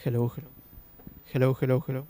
Hello, hello. Hello, hello, hello.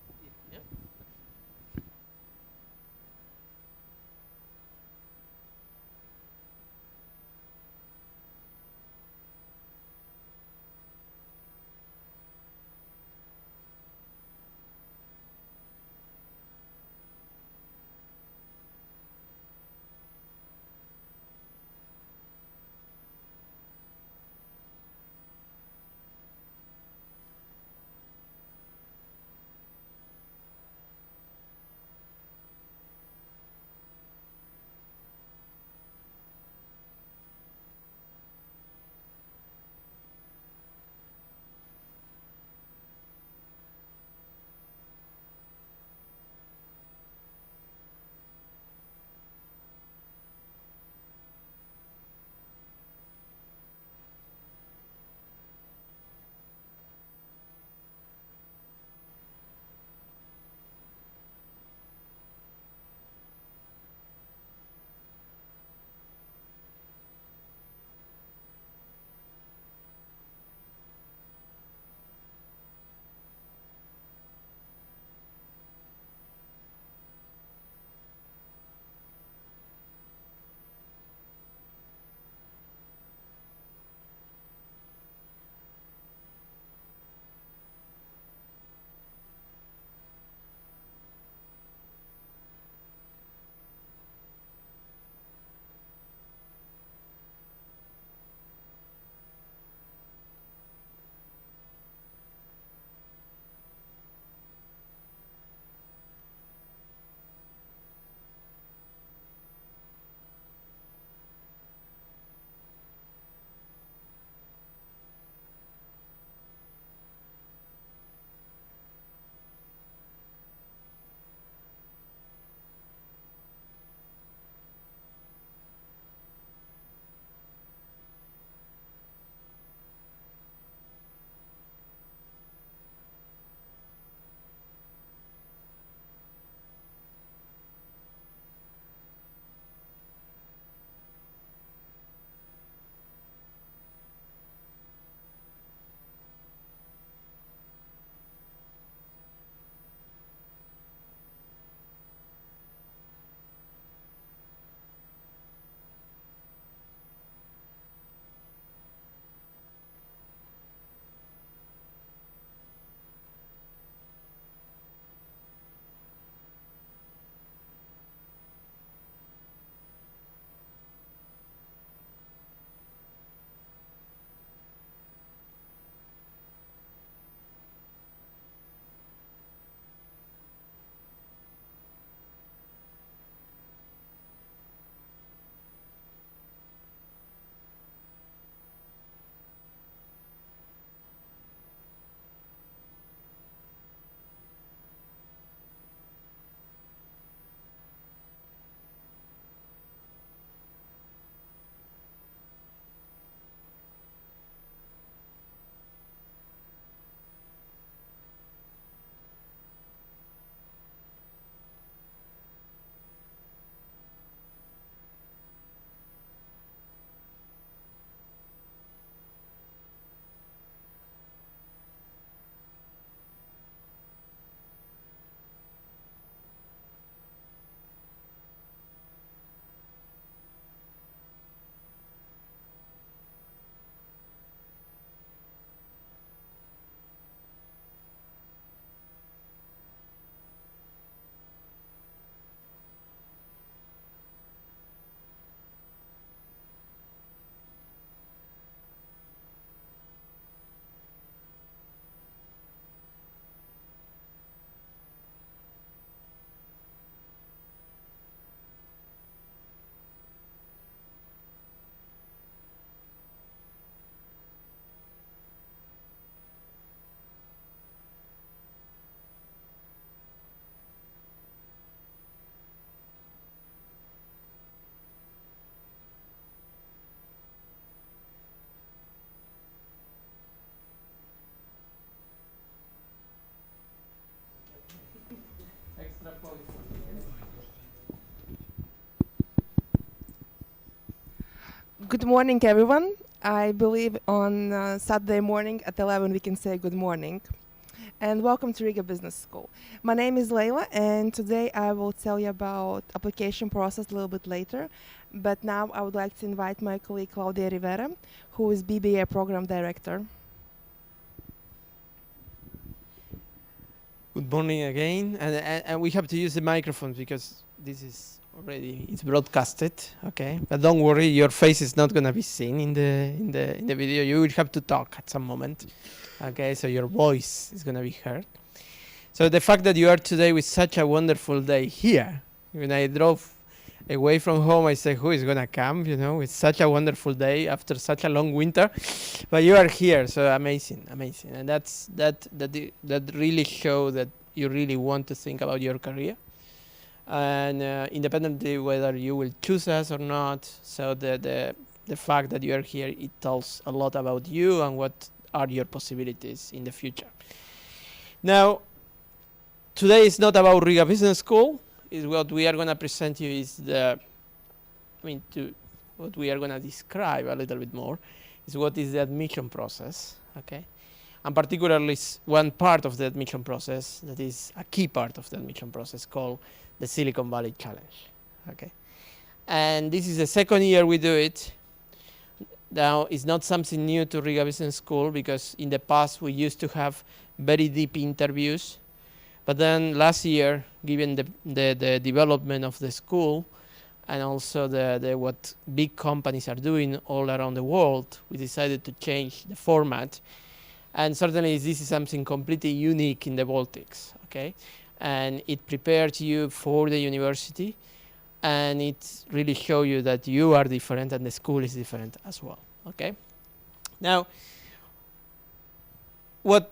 Good morning, everyone. I believe on Saturday morning at 11 we can say good morning. and welcome to Riga Business School. My name is Leila, and today I will tell you about application process a little bit later. But now I would like to invite my colleague Claudia Rivera, who is BBA Program Director. Good morning again, and we have to use the microphone because this is it's broadcasted. Okay, but don't worry, your face is not gonna be seen in the video. You will have to talk at some moment. Okay, so your voice is gonna be heard. So the fact that you are today with such a wonderful day here, when I drove away from home, I said, who is gonna come? You know, it's such a wonderful day after such a long winter, but you are here, so amazing, and that really show that you really want to think about your career, and independently whether you will choose us or not. So the fact that you are here, it tells a lot about you and what are your possibilities in the future. Now, today is not about Riga Business School. Is what we are going to present you is what we are going to describe a little bit more is what is the admission process, okay? And particularly one part of the admission process that is a key part of the admission process called the Silicon Valley Challenge, okay? And this is the second year we do it. Now, it's not something new to Riga Business School because in the past we used to have very deep interviews. But then last year, given the development of the school and also what big companies are doing all around the world, we decided to change the format. And certainly this is something completely unique in the Baltics, okay? And it prepares you for the university, and it really shows you that you are different and the school is different as well, okay? Now, what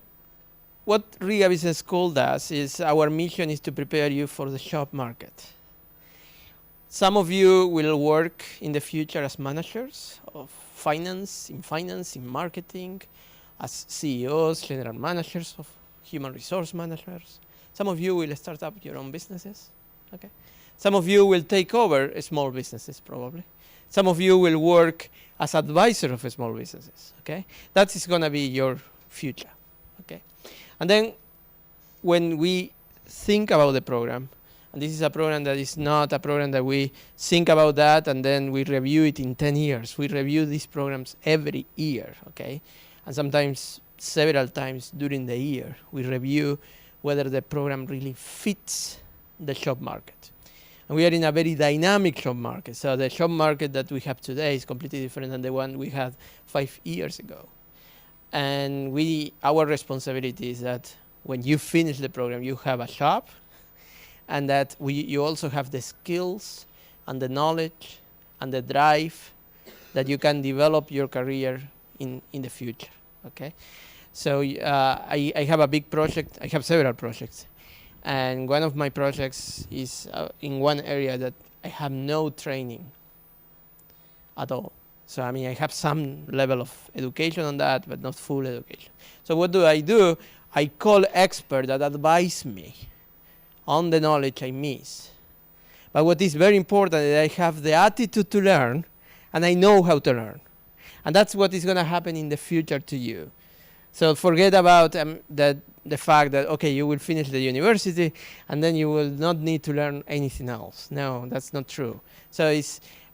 Riga Business School does is our mission is to prepare you for the job market. Some of you will work in the future as managers of finance, in marketing, as CEOs, general managers of human resource managers. Some of you will start up your own businesses, okay? Some of you will take over small businesses probably. Some of you will work as advisor of small businesses, okay? That is gonna be your future, okay? And then when we think about the program, and this is a program that is not a program that we think about that and then we review it in 10 years. We review these programs every year, okay? And sometimes several times during the year, we review whether the program really fits the job market. And we are in a very dynamic job market. So the job market that we have today is completely different than the one we had 5 years ago. And our responsibility is that when you finish the program, you have a job, and that you also have the skills and the knowledge and the drive that you can develop your career in the future, okay? So I have a big project. I have several projects. And one of my projects is in one area that I have no training at all. So, I have some level of education on that, but not full education. So what do? I call experts that advise me on the knowledge I miss. But what is very important is I have the attitude to learn, and I know how to learn. And that's what is going to happen in the future to you. So forget about the fact that, okay, you will finish the university, and then you will not need to learn anything else. No, that's not true.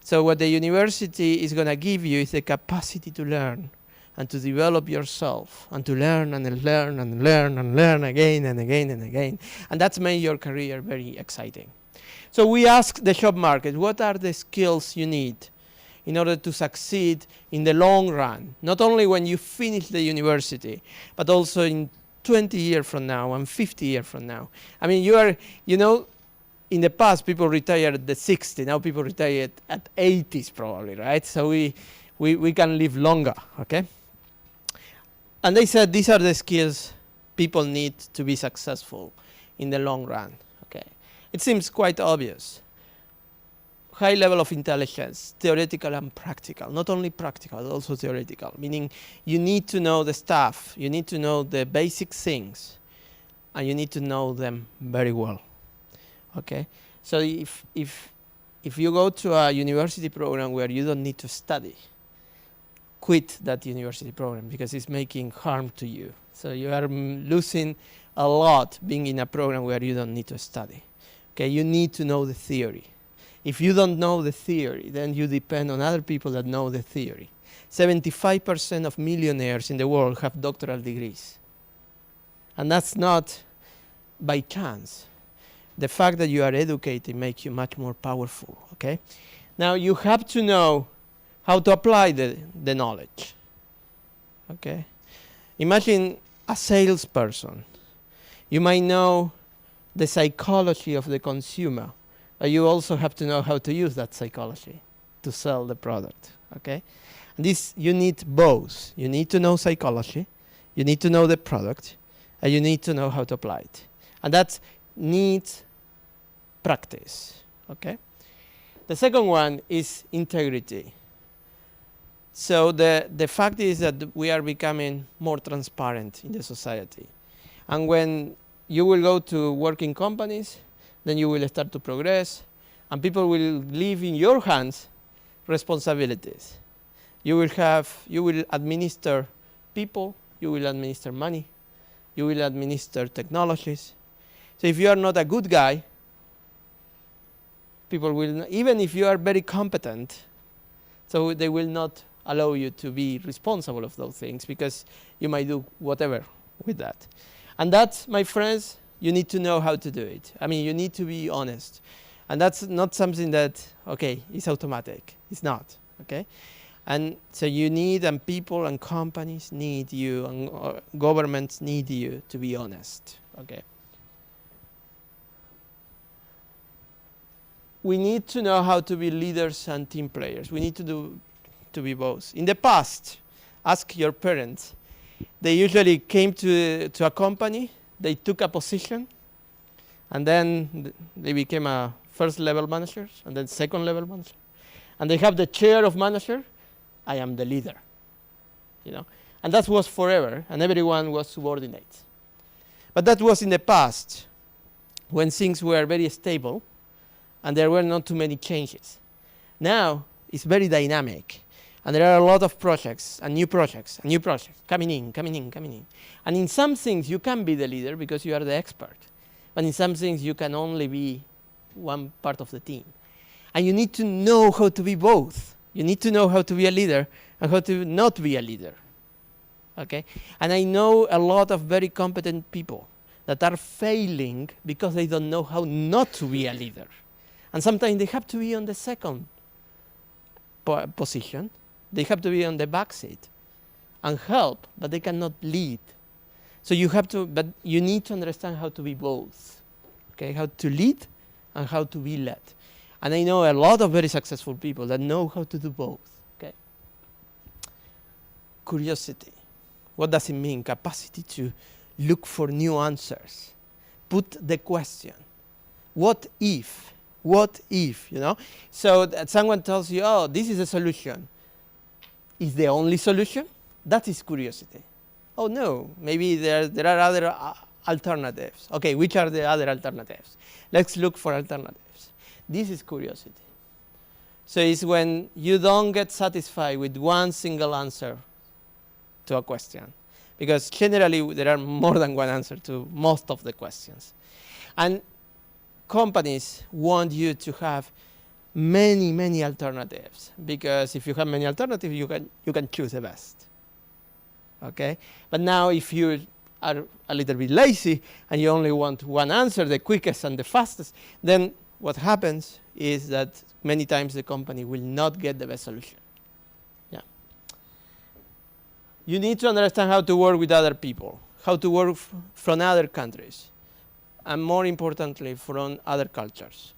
So what the university is going to give you is the capacity to learn and to develop yourself and to learn and learn and learn and learn again and again and again. And that's made your career very exciting. So we ask the job market, what are the skills you need in order to succeed in the long run? Not only when you finish the university, but also in 20 years from now and 50 years from now. In the past, people retired at the 60. Now people retire at 80s probably, right? So we can live longer, okay? And they said these are the skills people need to be successful in the long run, okay? It seems quite obvious. High level of intelligence, theoretical and practical. Not only practical, but also theoretical. Meaning you need to know the stuff. You need to know the basic things. And you need to know them very well. Okay, so if you go to a university program where you don't need to study, quit that university program because it's making harm to you. So you are losing a lot being in a program where you don't need to study. Okay, you need to know the theory. If you don't know the theory, then you depend on other people that know the theory. 75% of millionaires in the world have doctoral degrees. And that's not by chance. The fact that you are educated makes you much more powerful, okay? Now, you have to know how to apply the knowledge, okay? Imagine a salesperson. You might know the psychology of the consumer, but you also have to know how to use that psychology to sell the product, okay? And this, you need both. You need to know psychology, you need to know the product, and you need to know how to apply it. And that needs practice, okay? The second one is integrity. So the fact is that we are becoming more transparent in the society. And when you will go to work in companies, then you will start to progress, and people will leave in your hands responsibilities. You will administer people, you will administer money, you will administer technologies. So if you are not a good guy, people will, even if you are very competent, so they will not allow you to be responsible of those things because you might do whatever with that. And that, my friends, you need to know how to do it. I mean, you need to be honest. And that's not something that, okay, is automatic. It's not, okay? And so you need, and people and companies need you, and governments need you to be honest, okay? We need to know how to be leaders and team players. We need to be both. In the past, ask your parents. They usually came to a company, they took a position, and then they became a first level managers, and then second level manager. And they have the chair of manager. I am the leader, you know. And that was forever, and everyone was subordinate. But that was in the past, when things were very stable, and there were not too many changes. Now, it's very dynamic, and there are a lot of projects, and new projects, coming in. And in some things, you can be the leader because you are the expert. But in some things, you can only be one part of the team. And you need to know how to be both. You need to know how to be a leader and how to not be a leader, okay? And I know a lot of very competent people that are failing because they don't know how not to be a leader. And sometimes they have to be on the second position. They have to be on the back seat and help, but they cannot lead. So you have to, but you need to understand how to be both, okay? How to lead and how to be led. And I know a lot of very successful people that know how to do both, okay? Curiosity. What does it mean? Capacity to look for new answers. Put the question. What if? What if, you know? So that someone tells you, oh, this is a solution. Is the only solution? That is curiosity. Oh, no, maybe there are other alternatives. Okay, which are the other alternatives? Let's look for alternatives. This is curiosity. So it's when you don't get satisfied with one single answer to a question. Because generally there are more than one answer to most of the questions. And companies want you to have many, many alternatives. Because if you have many alternatives, you can choose the best. Okay? But now if you are a little bit lazy and you only want one answer, the quickest and the fastest, then what happens is that many times the company will not get the best solution. Yeah. You need to understand how to work with other people, how to work from other countries, and more importantly, from other cultures.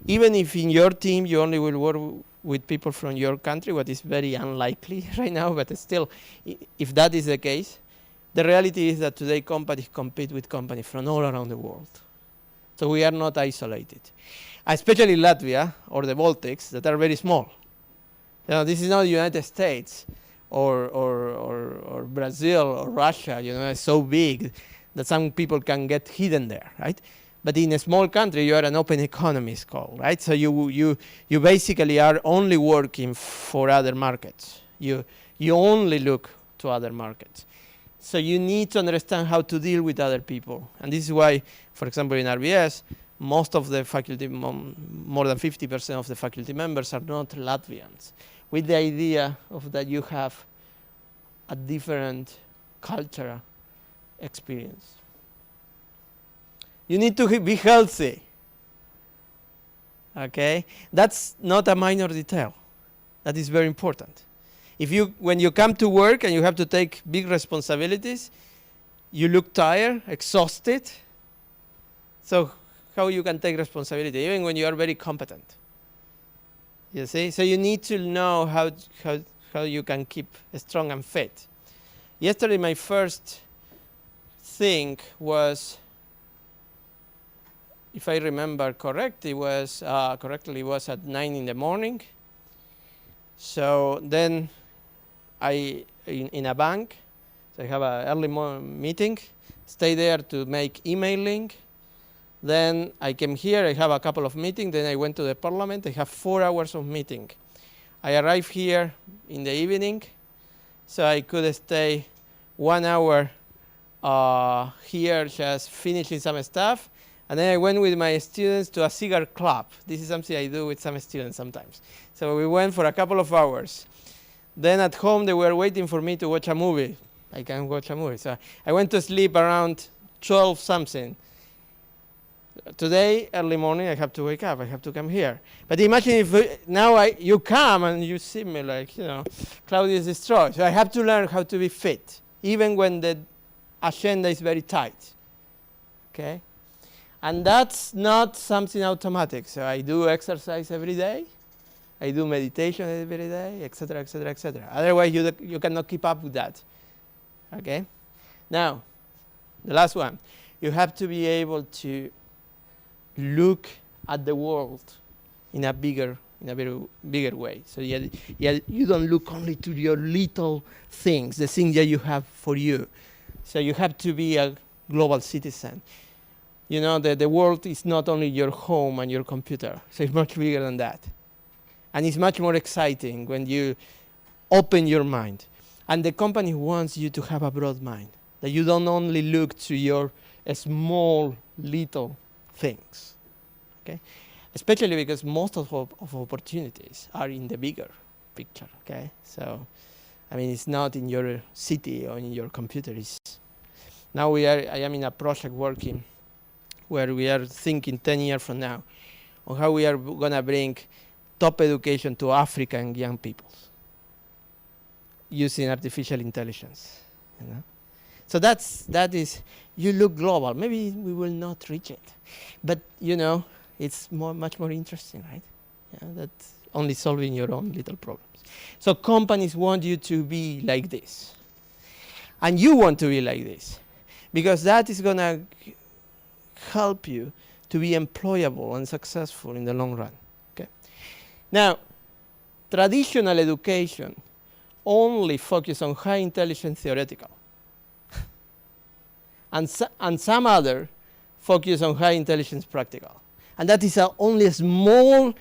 Even if in your team you only will work with people from your country, what is very unlikely right now, but still, if that is the case, the reality is that today companies compete with companies from all around the world. So we are not isolated, especially Latvia or the Baltics that are very small. You know, this is not the United States or Brazil or Russia. You know, it's so big that some people can get hidden there, right? But in a small country, you are an open economy, it's called, right? So you basically are only working for other markets. You only look to other markets. So you need to understand how to deal with other people. And this is why, for example, in RBS, most of the faculty, more than 50% of the faculty members are not Latvians, with the idea of that you have a different cultural experience. You need to be healthy. Okay? That's not a minor detail. That is very important. When you come to work and you have to take big responsibilities, you look tired, exhausted. So how you can take responsibility, even when you are very competent? You see? So you need to know how you can keep strong and fit. Yesterday, my first thing was, if I remember correctly, was at 9 in the morning. So then in a bank, so I have an early meeting, stay there to make emailing. Then I came here, I have a couple of meetings, then I went to the parliament, I have 4 hours of meeting. I arrived here in the evening, so I could stay 1 hour here just finishing some stuff. And then I went with my students to a cigar club. This is something I do with some students sometimes. So we went for a couple of hours. Then at home, they were waiting for me to watch a movie. I can watch a movie. So I went to sleep around 12 something. Today, early morning, I have to wake up. I have to come here. But imagine if now you come and you see me like, Claudia is destroyed. So I have to learn how to be fit, even when the agenda is very tight. Okay? And that's not something automatic. So I do exercise every day. I do meditation every day, etc., etc., etc. Otherwise, you cannot keep up with that. Okay? Now, the last one. You have to be able to look at the world in a very bigger way. So you don't look only to your little things, the things that you have for you. So you have to be a global citizen. The world is not only your home and your computer. So it's much bigger than that. And it's much more exciting when you open your mind. And the company wants you to have a broad mind, that you don't only look to your small, little things. Okay? Especially because most of opportunities are in the bigger picture. Okay? So, it's not in your city or in your computer. Now I am in a project working where we are thinking 10 years from now on how we are going to bring top education to African young people using artificial intelligence. So that is, you look global. Maybe we will not reach it, but it's much more interesting, right? That's only solving your own little problems. So companies want you to be like this, and you want to be like this, because that is going to help you to be employable and successful in the long run. Okay. Now, traditional education only focuses on high intelligence theoretical, and some other focus on high intelligence practical. And that is only a small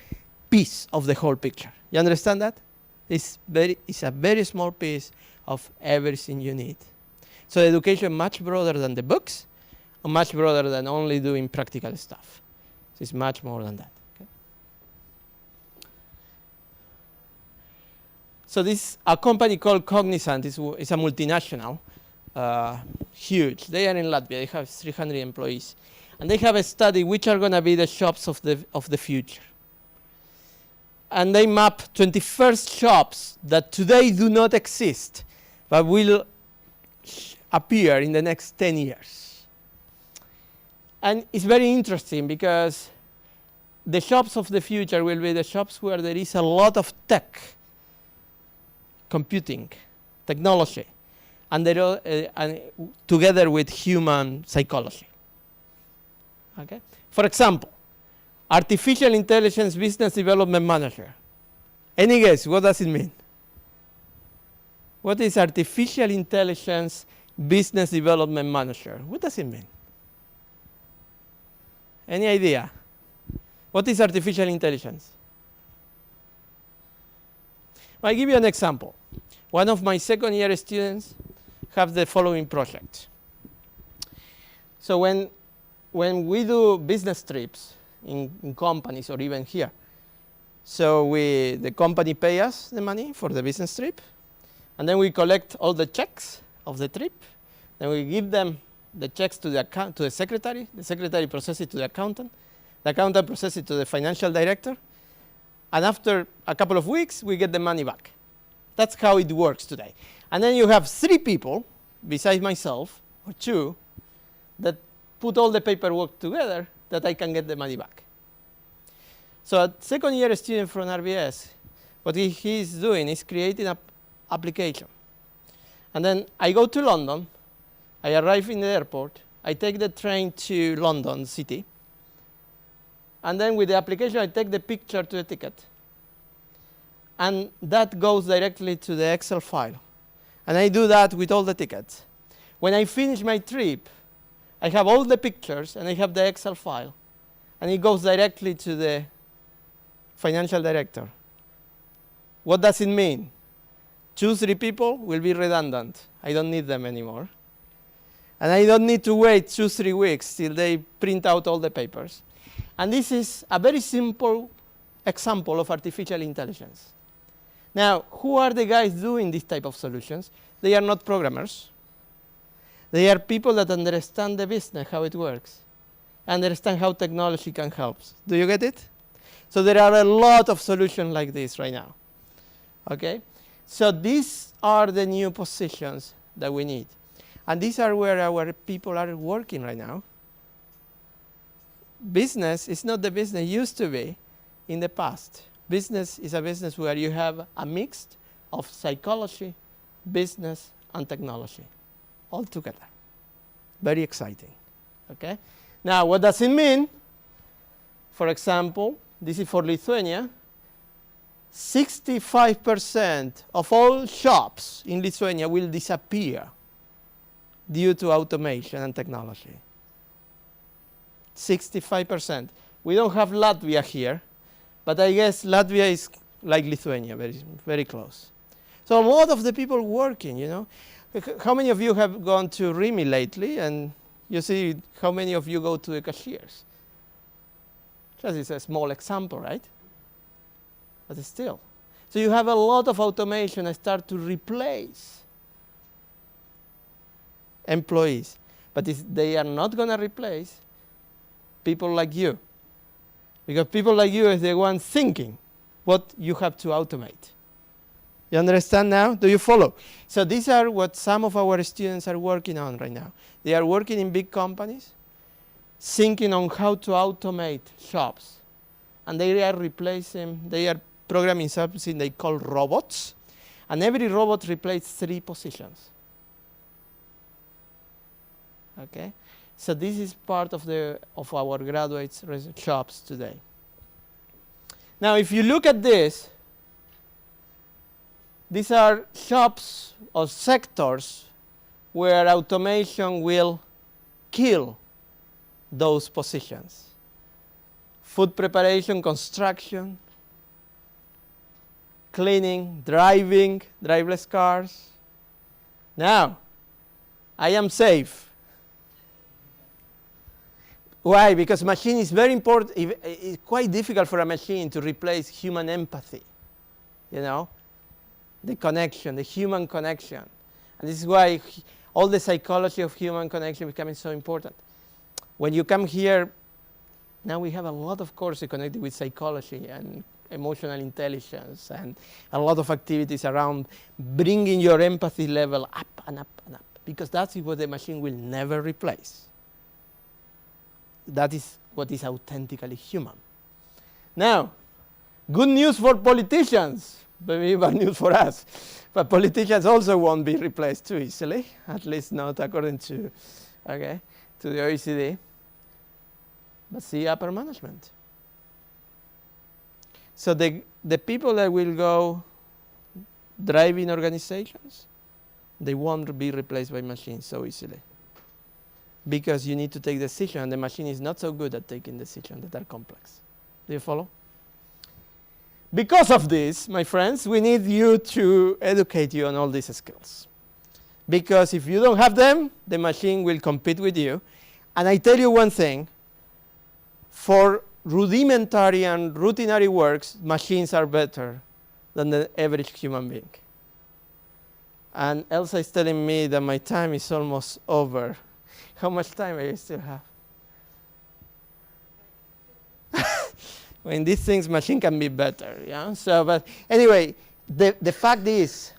piece of the whole picture. You understand that? It's a very small piece of everything you need. So education much broader than the books, and much broader than only doing practical stuff. So it's much more than that. Okay? So this a company called Cognizant is a multinational, huge. They are in Latvia. They have 300 employees, and they have a study which are going to be the shops of the future. And they map 21st shops that today do not exist, but will appear in the next 10 years. And it's very interesting because the shops of the future will be the shops where there is a lot of tech, computing, technology, and together with human psychology. Okay? For example, artificial intelligence business development manager. Any guess, what does it mean? What is artificial intelligence business development manager? What does it mean? Any idea? What is artificial intelligence? I'll give you an example. One of my second year students have the following project. So when we do business trips in companies or even here, so the company pay us the money for the business trip, and then we collect all the checks of the trip. Then we give them the checks to the secretary. The secretary processes it to the accountant processes it to the financial director. And after a couple of weeks, we get the money back. That's how it works today. And then you have 3 people, besides myself, or 2, that put all the paperwork together that I can get the money back. So a second-year student from RBS, what he's doing is creating an application. And then I go to London. I arrive in the airport. I take the train to London City. And then with the application, I take the picture to the ticket. And that goes directly to the Excel file. And I do that with all the tickets. When I finish my trip, I have all the pictures, and I have the Excel file. And it goes directly to the financial director. What does it mean? 2-3 people will be redundant. I don't need them anymore. And I don't need to wait 2-3 weeks till they print out all the papers. And this is a very simple example of artificial intelligence. Now, who are the guys doing this type of solutions? They are not programmers. They are people that understand the business, how it works, understand how technology can help. Do you get it? So there are a lot of solutions like this right now. Okay? So these are the new positions that we need. And these are where our people are working right now. Business is not the business it used to be in the past. Business is a business where you have a mix of psychology, business, and technology all together. Very exciting. Okay? Now, what does it mean? For example, this is for Lithuania. 65% of all shops in Lithuania will disappear due to automation and technology. 65%. We don't have Latvia here, but I guess Latvia is like Lithuania, very, very close. So a lot of the people working, you know. How many of you have gone to Rimi lately, and you see how many of you go to the cashiers? Just is a small example, right? But still. So you have a lot of automation that start to replace employees. But they are not going to replace people like you. Because people like you is the one thinking what you have to automate. You understand now? Do you follow? So these are what some of our students are working on right now. They are working in big companies, thinking on how to automate shops. And they are they are programming something they call robots. And every robot replaces 3 positions. Okay? So this is part of our graduates' shops today. Now, if you look at this, these are shops or sectors where automation will kill those positions. Food preparation, construction, cleaning, driving, driverless cars. Now, I am safe. Why? Because machine is very important. It's quite difficult for a machine to replace human empathy. You know? The connection, the human connection. And this is why all the psychology of human connection is becoming so important. When you come here, now we have a lot of courses connected with psychology and emotional intelligence and a lot of activities around bringing your empathy level up and up and up. Because that's what the machine will never replace. That is what is authentically human. Now, good news for politicians. Maybe bad news for us. But politicians also won't be replaced too easily, at least not according to the OECD. But see upper management. So the people that will go driving organizations, they won't be replaced by machines so easily. Because you need to take decisions, and the machine is not so good at taking decisions that are complex. Do you follow? Because of this, my friends, we need you to educate you on all these skills. Because if you don't have them, the machine will compete with you. And I tell you one thing, for rudimentary and routinary works, machines are better than the average human being. And Elsa is telling me that my time is almost over. How much time do I still have? When these things, machine can be better, yeah? So, but anyway, the fact is,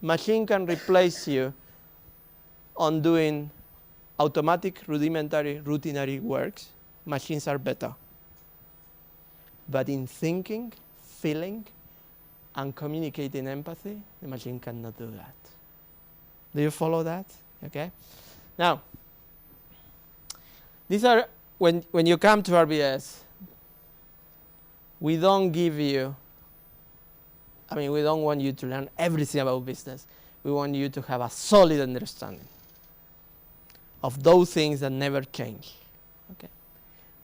machine can replace you on doing automatic, rudimentary, routinary works. Machines are better. But in thinking, feeling, and communicating empathy, the machine cannot do that. Do you follow that? Okay. Now, these are, when you come to RBS, we don't give you, we don't want you to learn everything about business. We want you to have a solid understanding of those things that never change. Okay.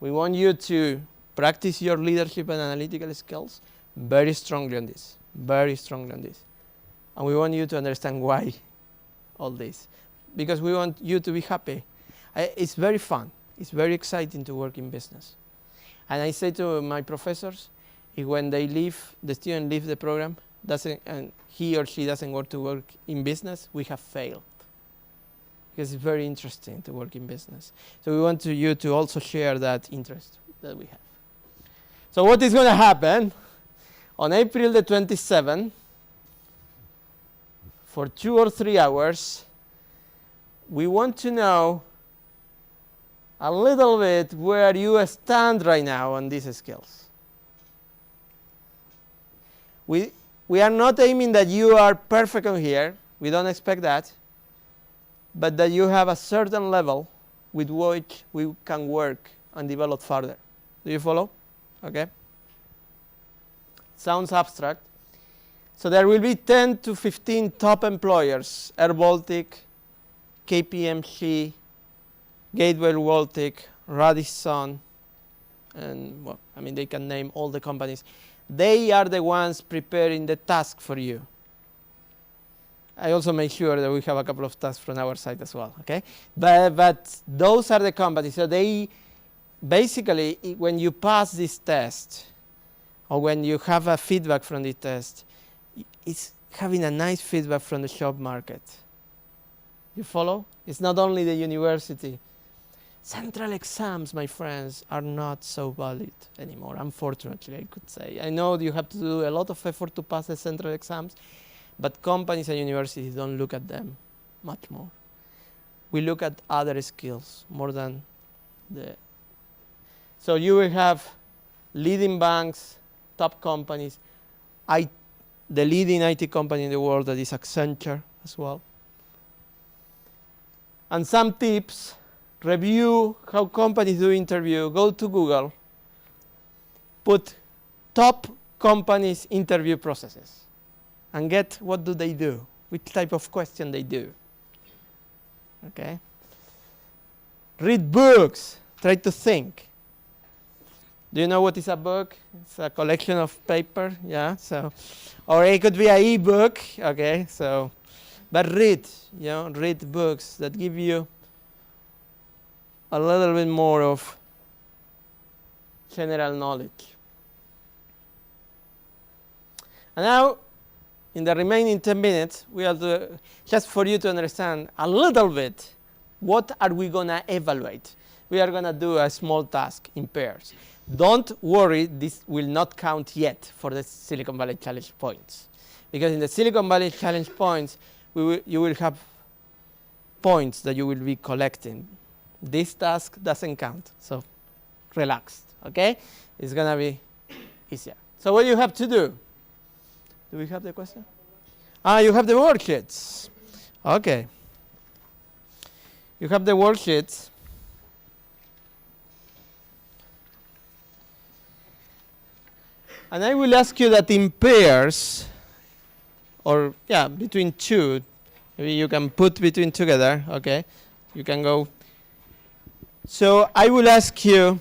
We want you to practice your leadership and analytical skills very strongly on this, very strongly on this. And we want you to understand why all this. Because we want you to be happy. It's very fun. It's very exciting to work in business. And I say to my professors, if when they leave, the student leaves the program, and he or she doesn't want to work in business, we have failed. Because it's very interesting to work in business. So we want you to also share that interest that we have. So what is going to happen? On April the 27th, for 2 or 3 hours, we want to know a little bit where you stand right now on these skills. We are not aiming that you are perfect on here. We don't expect that. But that you have a certain level with which we can work and develop further. Do you follow? Okay. Sounds abstract. So there will be 10 to 15 top employers, Air Baltic, KPMG, Gateway Baltic, Radisson, and they can name all the companies. They are the ones preparing the task for you. I also make sure that we have a couple of tasks from our side as well, okay? But those are the companies. So they basically, when you pass this test, or when you have a feedback from the test, it's having a nice feedback from the job market. You follow? It's not only the university. Central exams, my friends, are not so valid anymore, unfortunately, I could say. I know you have to do a lot of effort to pass the central exams, but companies and universities don't look at them much more. We look at other skills more than the... So you will have leading banks, top companies, the leading IT company in the world that is Accenture as well. And some tips: review how companies do interview. Go to Google, put top companies interview processes, and get what do they do, which type of question they do. Okay. Read books. Try to think. Do you know what is a book? It's a collection of paper, yeah. So, or it could be an e-book. Okay. So, but read. Read books that give you a little bit more of general knowledge. And now, in the remaining 10 minutes, we will do, just for you to understand a little bit, what are we going to evaluate? We are going to do a small task in pairs. Don't worry, this will not count yet for the Silicon Valley Challenge points. Because in the Silicon Valley Challenge points, you will have points that you will be collecting. This task doesn't count, so relax, okay? It's going to be easier. So what you have to do? Do we have the question? You have the worksheets. Okay. You have the worksheets. And I will ask you that in pairs, or between two, maybe you can put between together, okay? You can go. So I will ask you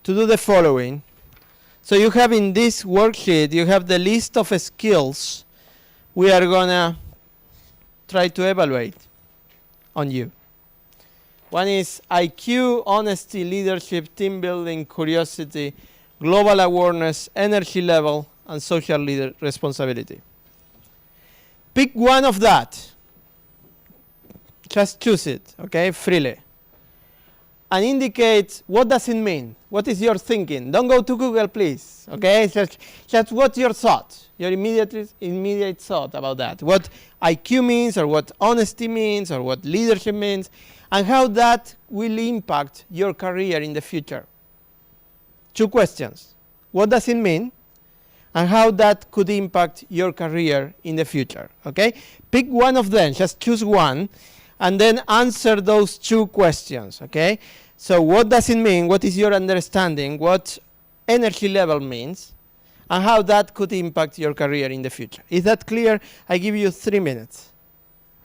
to do the following. So you have in this worksheet, you have the list of skills we are gonna try to evaluate on you. One is IQ, honesty, leadership, team building, curiosity, global awareness, energy level, and social leader responsibility. Pick one of that. Just choose it, okay, freely. And indicate what does it mean. What is your thinking? Don't go to Google, please, okay? Just what's your thought, your immediate thought about that. What IQ means, or what honesty means, or what leadership means, and how that will impact your career in the future. 2 questions. What does it mean? And how that could impact your career in the future, okay? Pick one of them, just choose one, and then answer those 2 questions, okay? So what does it mean? What is your understanding? What energy level means? And how that could impact your career in the future. Is that clear? I give you 3 minutes,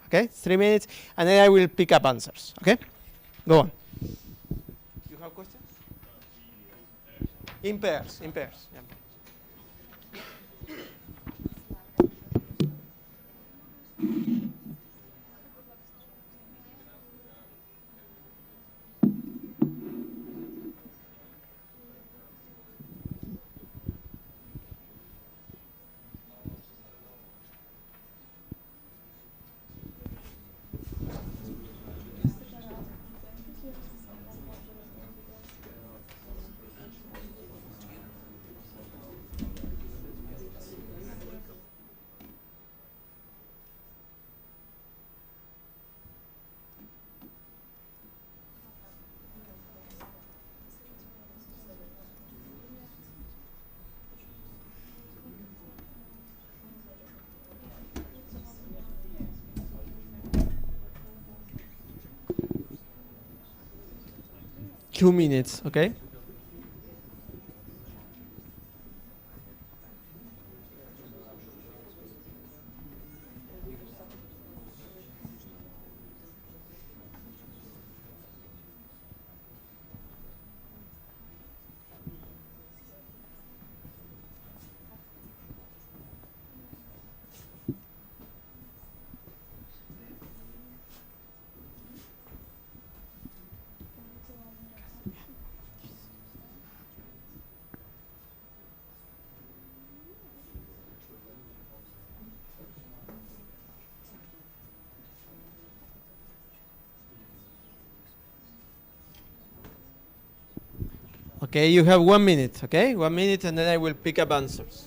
okay? 3 minutes, and then I will pick up answers, okay? Go on. You have questions? In pairs, in pairs. Yeah. 2 minutes, okay? Okay, you have 1 minute, okay? 1 minute, and then I will pick up answers.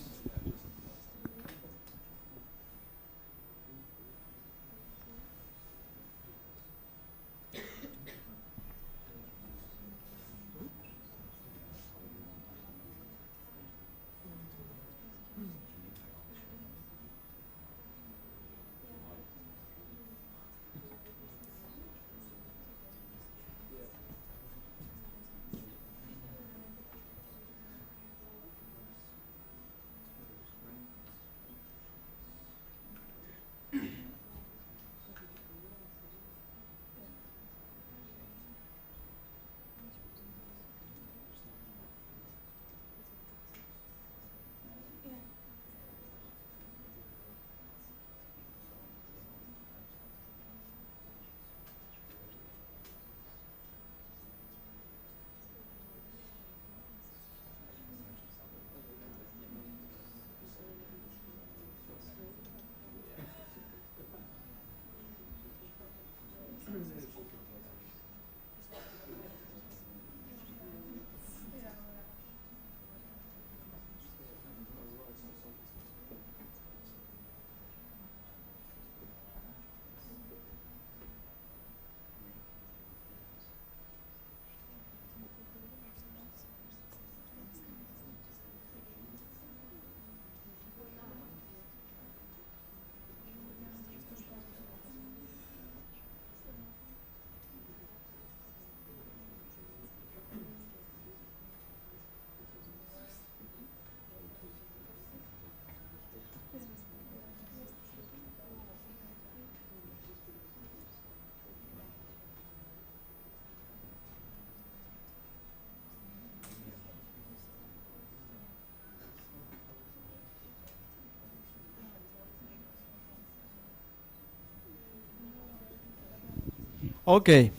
Okay.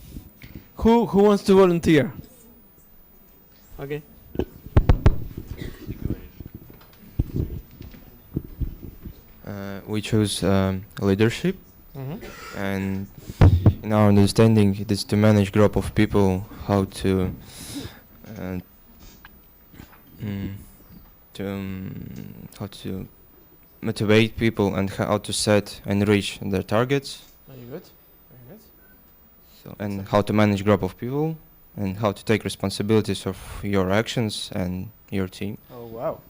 Who wants to volunteer? Okay. We choose leadership, Mhm. and in our understanding, it is to manage group of people, how to uh, mm, how to motivate people and how to set and reach their targets. Very good. Very good. So, and how to manage group of people and how to take responsibilities of your actions and your team. Oh wow,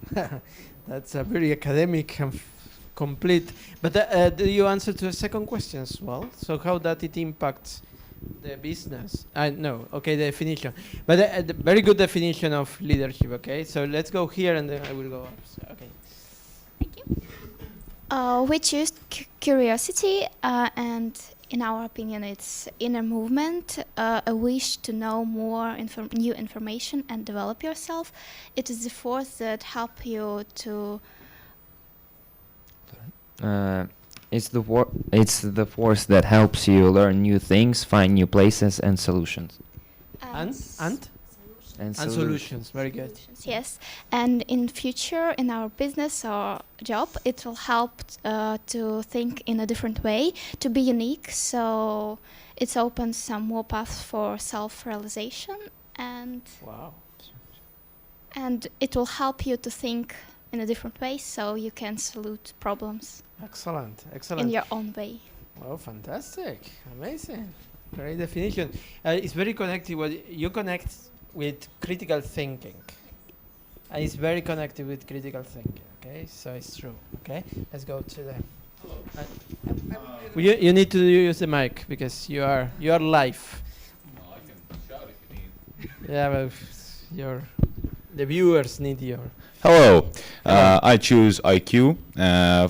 that's a very academic and complete. But do you answer to the second question as well? So how that it impacts the business? No, okay, the definition. But the very good definition of leadership. Okay, so let's go here and then I will go up. So, okay. We choose curiosity, and in our opinion, it's inner movement, a wish to know more new information and develop yourself. It is the force that help you to. It's the force that helps you learn new things, find new places and solutions. And And solutions. Very good. Solutions, yes, and in future, in our business or job, it will help to think in a different way, to be unique. So it opens some more paths for self-realization, and Wow. and it will help you to think in a different way, so you can solve problems Excellent. in Excellent. your own way. Well, fantastic. Amazing. Great definition. It's very connected. You connect with critical thinking. And it's very connected with critical thinking. Okay, so it's true. Okay, let's go to the. You need to use the mic because you are live. No, I can shout if you need. Yeah, but the viewers need your. Hello. I choose IQ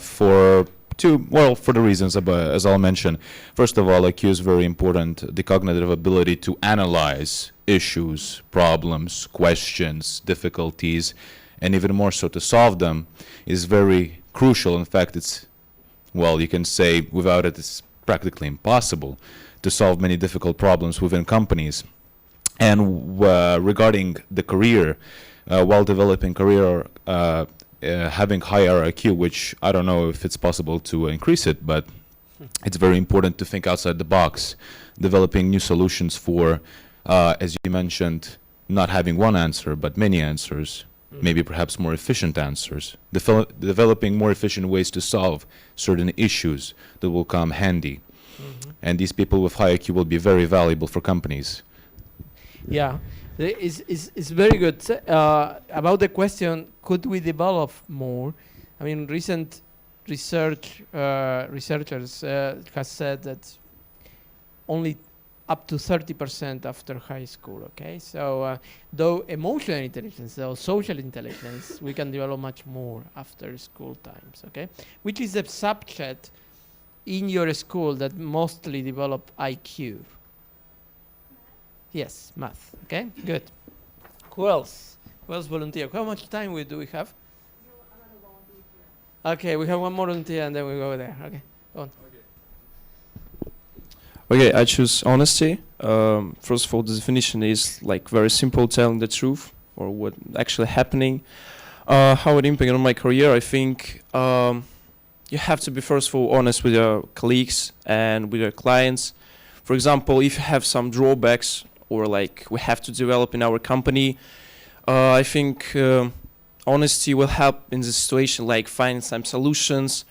for the reasons as I'll mention. First of all, IQ is very important. The cognitive ability to analyze issues, problems, questions, difficulties, and even more so to solve them is very crucial. In fact, you can say without it, it's practically impossible to solve many difficult problems within companies. And regarding the career, while developing career, having higher IQ, which I don't know if it's possible to increase it, but it's very important to think outside the box, developing new solutions for, as you mentioned, not having one answer, but many answers, maybe perhaps more efficient answers, developing more efficient ways to solve certain issues that will come handy. And these people with high IQ will be very valuable for companies. Yeah, it's very good. About the question, could we develop more? I mean, recent researchers has said that only up to 30% after high school. Okay, so though emotional intelligence, though social intelligence, we can develop much more after school times. Okay, which is the subject in your school that mostly develop IQ? Yes, math. Okay, good. Who else? Who else volunteer? How much time do we have? Okay, we have one more volunteer and then we go there. Okay, go on. Okay, I choose honesty. First of all, the definition is like very simple, telling the truth or what actually happening. How it impacted on my career, I think you have to be first of all honest with your colleagues and with your clients. For example, if you have some drawbacks or like we have to develop in our company, I think honesty will help in this situation, like find some solutions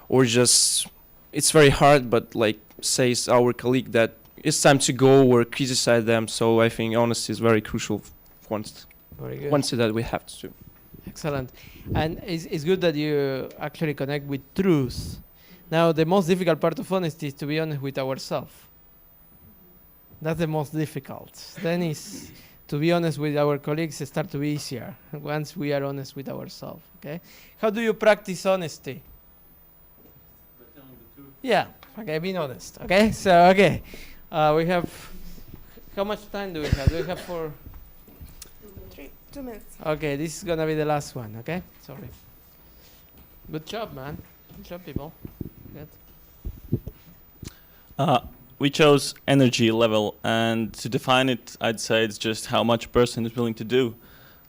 or just, it's very hard, but like says our colleague that it's time to go or criticize them. So I think honesty is very crucial once that we have to do. Excellent. And it's good that you actually connect with truth. Now, the most difficult part of honesty is to be honest with ourselves. That's the most difficult. Then is to be honest with our colleagues start to be easier once we are honest with ourselves. Okay. How do you practice honesty? By telling the truth. Yeah. Okay. Being honest. Okay. So okay, we have. How much time do we have? Do we have for? 2 minutes. Okay. This is gonna be the last one. Okay. Sorry. Good job, man. Good job, people. Good. we chose energy level, and to define it, I'd say it's just how much a person is willing to do,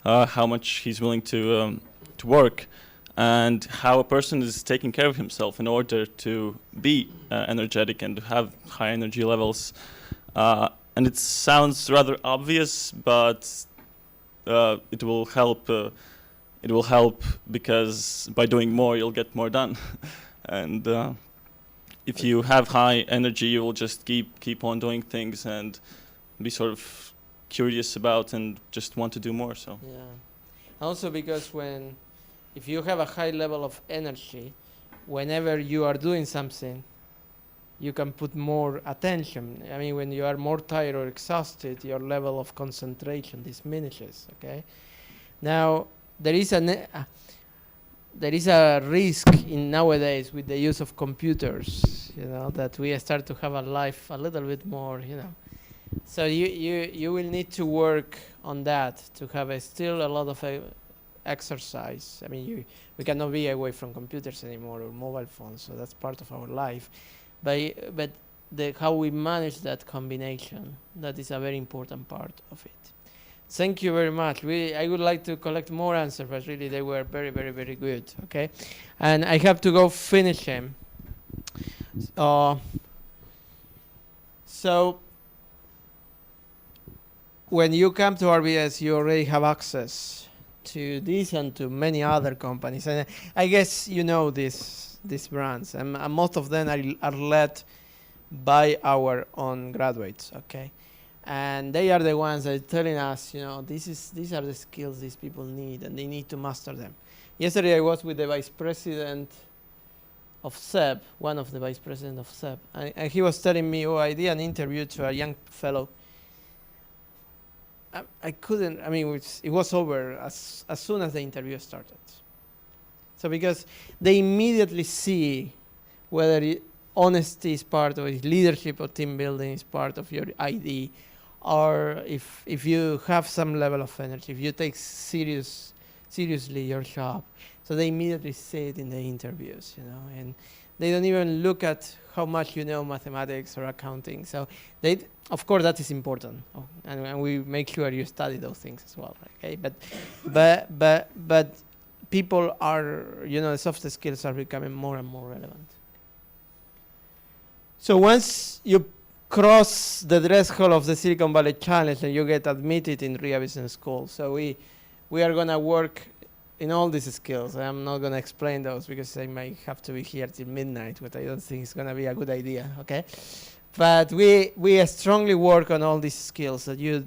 how much he's willing to work, and how a person is taking care of himself in order to be energetic and to have high energy levels. And it sounds rather obvious, but it will help. It will help because by doing more, you'll get more done. And if you have high energy, you will just keep on doing things and be sort of curious about and just want to do more. So Yeah. Also because if you have a high level of energy, whenever you are doing something, you can put more attention. I mean, when you are more tired or exhausted, your level of concentration diminishes. Okay. Now there is a risk in nowadays with the use of computers, that we start to have a life a little bit more, So you will need to work on that to have still a lot of exercise. I mean, we cannot be away from computers anymore or mobile phones, so that's part of our life. But how we manage that combination, that is a very important part of it. Thank you very much. I would like to collect more answers, but really they were very, very, very good. Okay, and I have to go finish them. So when you come to RBS, you already have access to this and to many other companies, and I guess you know these brands, and most of them are led by our own graduates. Okay. And they are the ones that are telling us, these are the skills these people need, and they need to master them. Yesterday I was with the vice president of SEB, one of the vice presidents of SEB, and he was telling me, I did an interview to a young fellow. I couldn't, it was over as soon as the interview started. So because they immediately see whether honesty is part of it, leadership or team building is part of your ID, or if you have some level of energy, if you take seriously your job. So they immediately see it in the interviews, and they don't even look at how much you know mathematics or accounting. So of course that is important, and we make sure you study those things as well. Okay, but people are, the soft skills are becoming more and more relevant. So once you cross the threshold of the Silicon Valley Challenge and you get admitted in RIA Business School, so we are going to work in all these skills. I'm not going to explain those because I might have to be here till midnight, but I don't think it's going to be a good idea, okay? But we strongly work on all these skills that you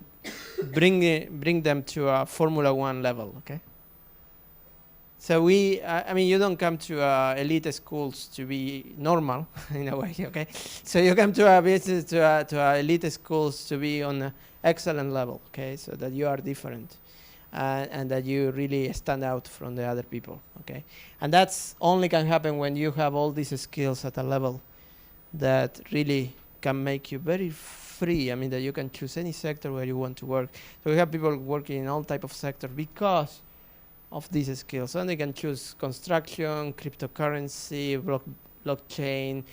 bring them to a Formula One level, okay? So you don't come to elite schools to be normal in a way, okay? So you come to a elite schools to be on an excellent level, okay? So that you are different and that you really stand out from the other people, okay? And that's only can happen when you have all these skills at a level that really can make you very free. That you can choose any sector where you want to work. So we have people working in all type of sectors because of these skills, and they can choose construction, cryptocurrency, blockchain,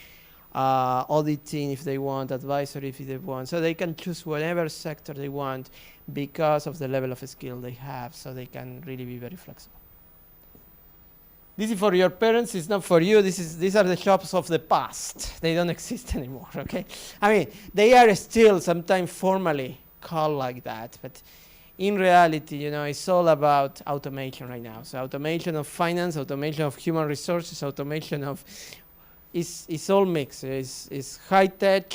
auditing if they want, advisory if they want. So they can choose whatever sector they want because of the level of skill they have, so they can really be very flexible. This is for your parents, it's not for you. These are the jobs of the past. They don't exist anymore, okay? They are still sometimes formally called like that, but in reality, it's all about automation right now. So automation of finance, automation of human resources, automation of it's all mixed. It's high tech,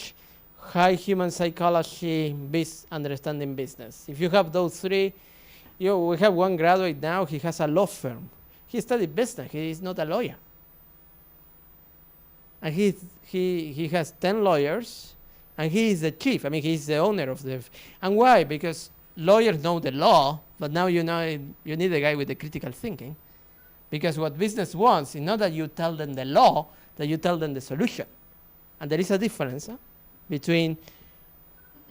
high human psychology, understanding business. If you have those three, we have one graduate now. He has a law firm. He studied business. He is not a lawyer, and he has 10 lawyers, and he is the chief. He's the owner of the. And why? Because lawyers know the law, but now you need a guy with the critical thinking, because what business wants is not that you tell them the law, that you tell them the solution. And there is a difference between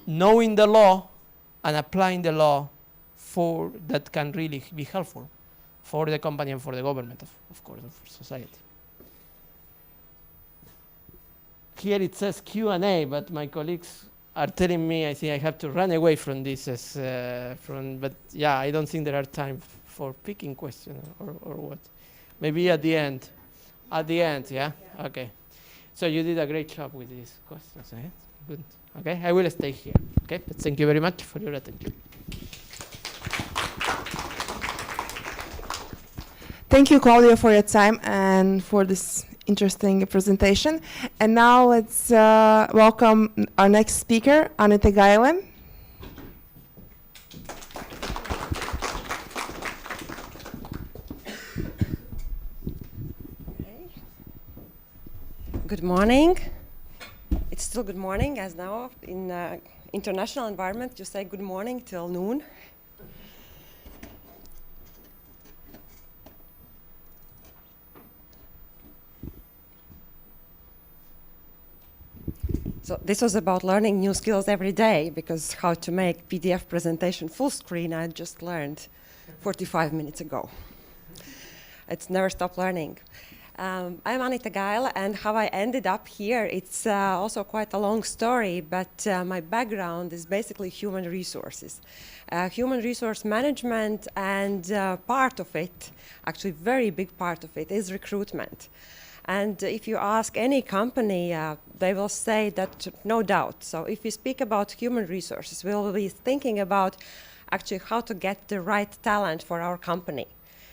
knowing the law and applying the law that can really be helpful for the company and for the government, of course, and for society. here it says Q&A, but my colleagues are telling me I think I have to run away from this but yeah, I don't think there are time for picking questions or what. Maybe at the end. At the end, yeah? Okay. So you did a great job with these questions, eh? Good. Okay, I will stay here. Okay, but thank you very much for your attention. Thank you, Claudio, for your time and for this interesting presentation. And now let's welcome our next speaker, Anita Gaile. Good morning. It's still good morning, as now in international environment you say good morning till noon. So this was about learning new skills every day, because how to make PDF presentation full screen I just learned 45 minutes ago. It's never stop learning. I'm Anita Gaile, and how I ended up here, it's also quite a long story, but my background is basically human resources. Human resource management, and part of it, actually very big part of it, is recruitment. And if you ask any company, they will say that no doubt. So if we speak about human resources, we will be thinking about actually how to get the right talent for our company.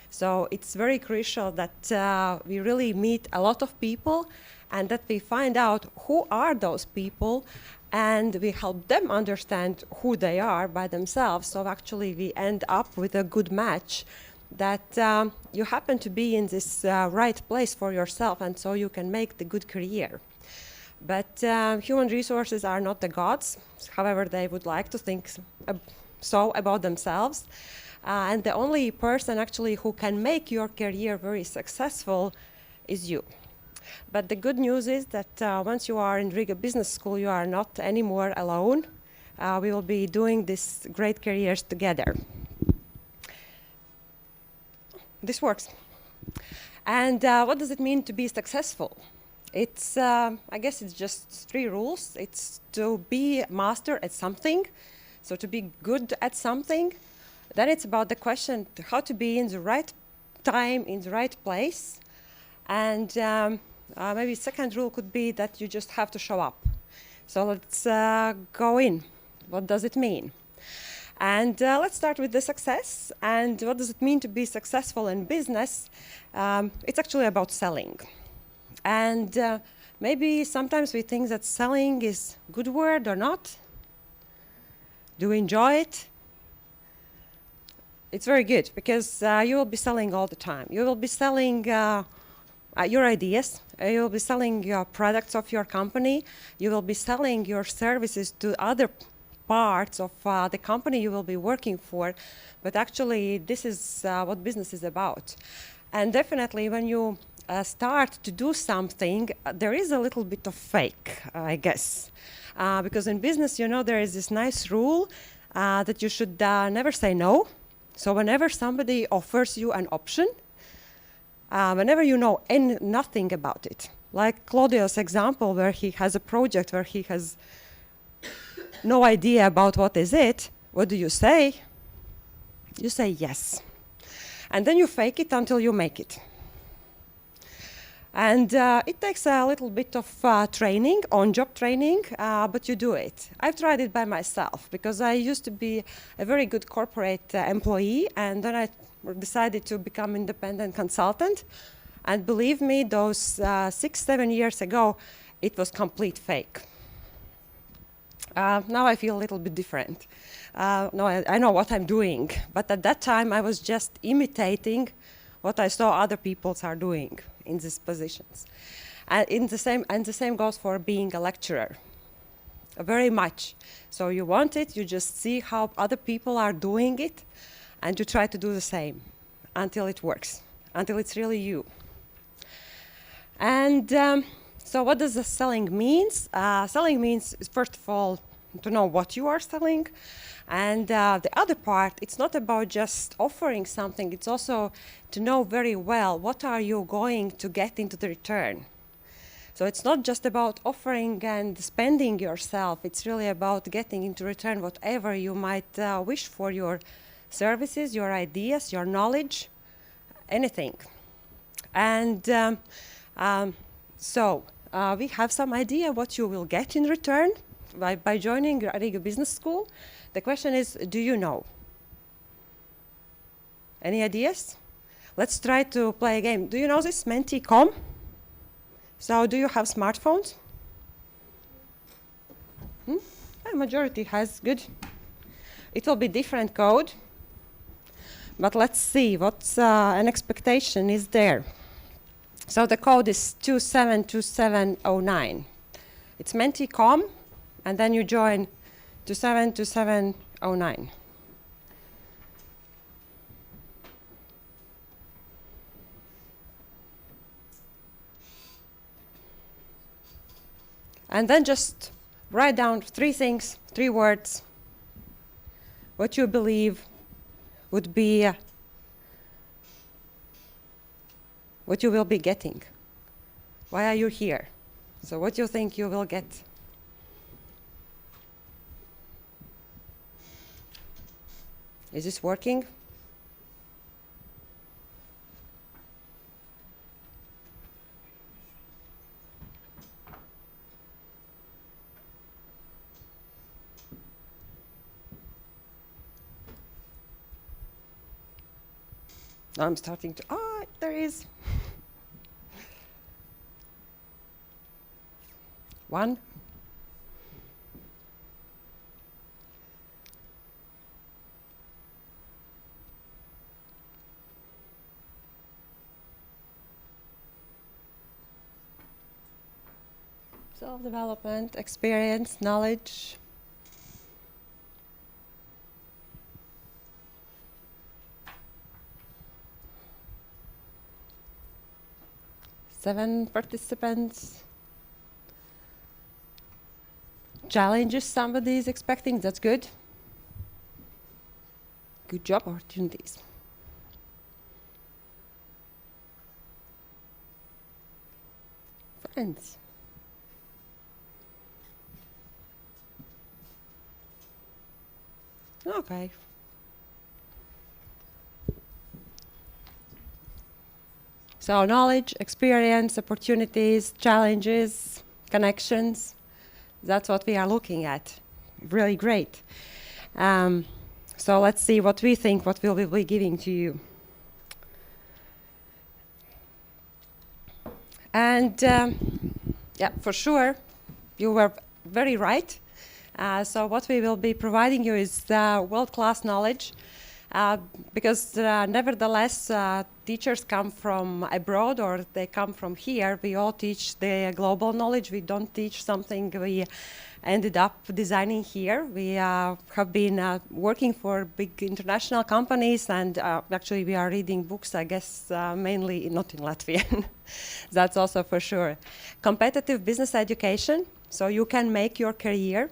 So it's very crucial that we really meet a lot of people and that we find out who are those people, and we help them understand who they are by themselves. So actually we end up with a good match that you happen to be in this right place for yourself, and so you can make the good career. But human resources are not the gods. However, they would like to think so about themselves. And the only person actually who can make your career very successful is you. But the good news is that once you are in Riga Business School, you are not anymore alone. We will be doing these great careers together. This works. And what does it mean to be successful? It's, I guess it's just 3 rules. It's to be master at something, so to be good at something. Then it's about the question how to be in the right time, in the right place. And maybe second rule could be that you just have to show up. So let's go in. What does it mean? And let's start with the success. And what does it mean to be successful in business? It's actually about selling. And maybe sometimes we think that selling is a good word or not. Do we enjoy it? It's very good, because you will be selling all the time. You will be selling your ideas. You will be selling your products of your company. You will be selling your services to other parts of the company you will be working for. But actually, this is what business is about. And definitely, when you start to do something, there is a little bit of fake, I guess. Because in business, you know, there is this nice rule that you should never say no. So whenever somebody offers you an option, whenever you know nothing about it, like Claudio's example where he has a project where he has no idea about what is it, what do you say? You say yes. And then you fake it until you make it. And it takes a little bit of training, on-job training, but you do it. I've tried it by myself because I used to be a very good corporate employee, and then I decided to become independent consultant. And believe me, those 6-7 years ago, it was complete fake. Now I feel a little bit different. No, I know what I'm doing, but at that time I was just imitating what I saw other people are doing in these positions. And the same goes for being a lecturer, very much. So you want it, you just see how other people are doing it, and you try to do the same until it works, until it's really you. And so what does the selling means? Selling means, first of all, to know what you are selling. And the other part, it's not about just offering something, it's also to know very well what are you going to get into the return. So it's not just about offering and spending yourself. It's really about getting into return whatever you might wish for, your services, your ideas, your knowledge, anything. And we have some idea what you will get in return by joining Riga Business School. The question is, do you know? Any ideas? Let's try to play a game. Do you know this Menti.com? So do you have smartphones? A majority has, good. It will be different code, but let's see what's an expectation is there. So the code is 272709. It's Menti.com, and then you join 272709. And then just write down 3 things, 3 words, what you believe would be what you will be getting. Why are you here? So what do you think you will get? Is this working? Now I'm starting to, there is. 1. Self-development, experience, knowledge. 7 participants. Challenges somebody is expecting, that's good. Good job opportunities. Friends. Okay. So knowledge, experience, opportunities, challenges, connections. That's what we are looking at. Really great. So let's see what we think, what we'll be giving to you. And yeah, for sure, you were very right. So what we will be providing you is world-class knowledge, because nevertheless, teachers come from abroad or they come from here. We all teach the global knowledge. We don't teach something we ended up designing here. We have been working for big international companies, and actually we are reading books, I guess, mainly not in Latvian. That's also for sure. Competitive business education, so you can make your career.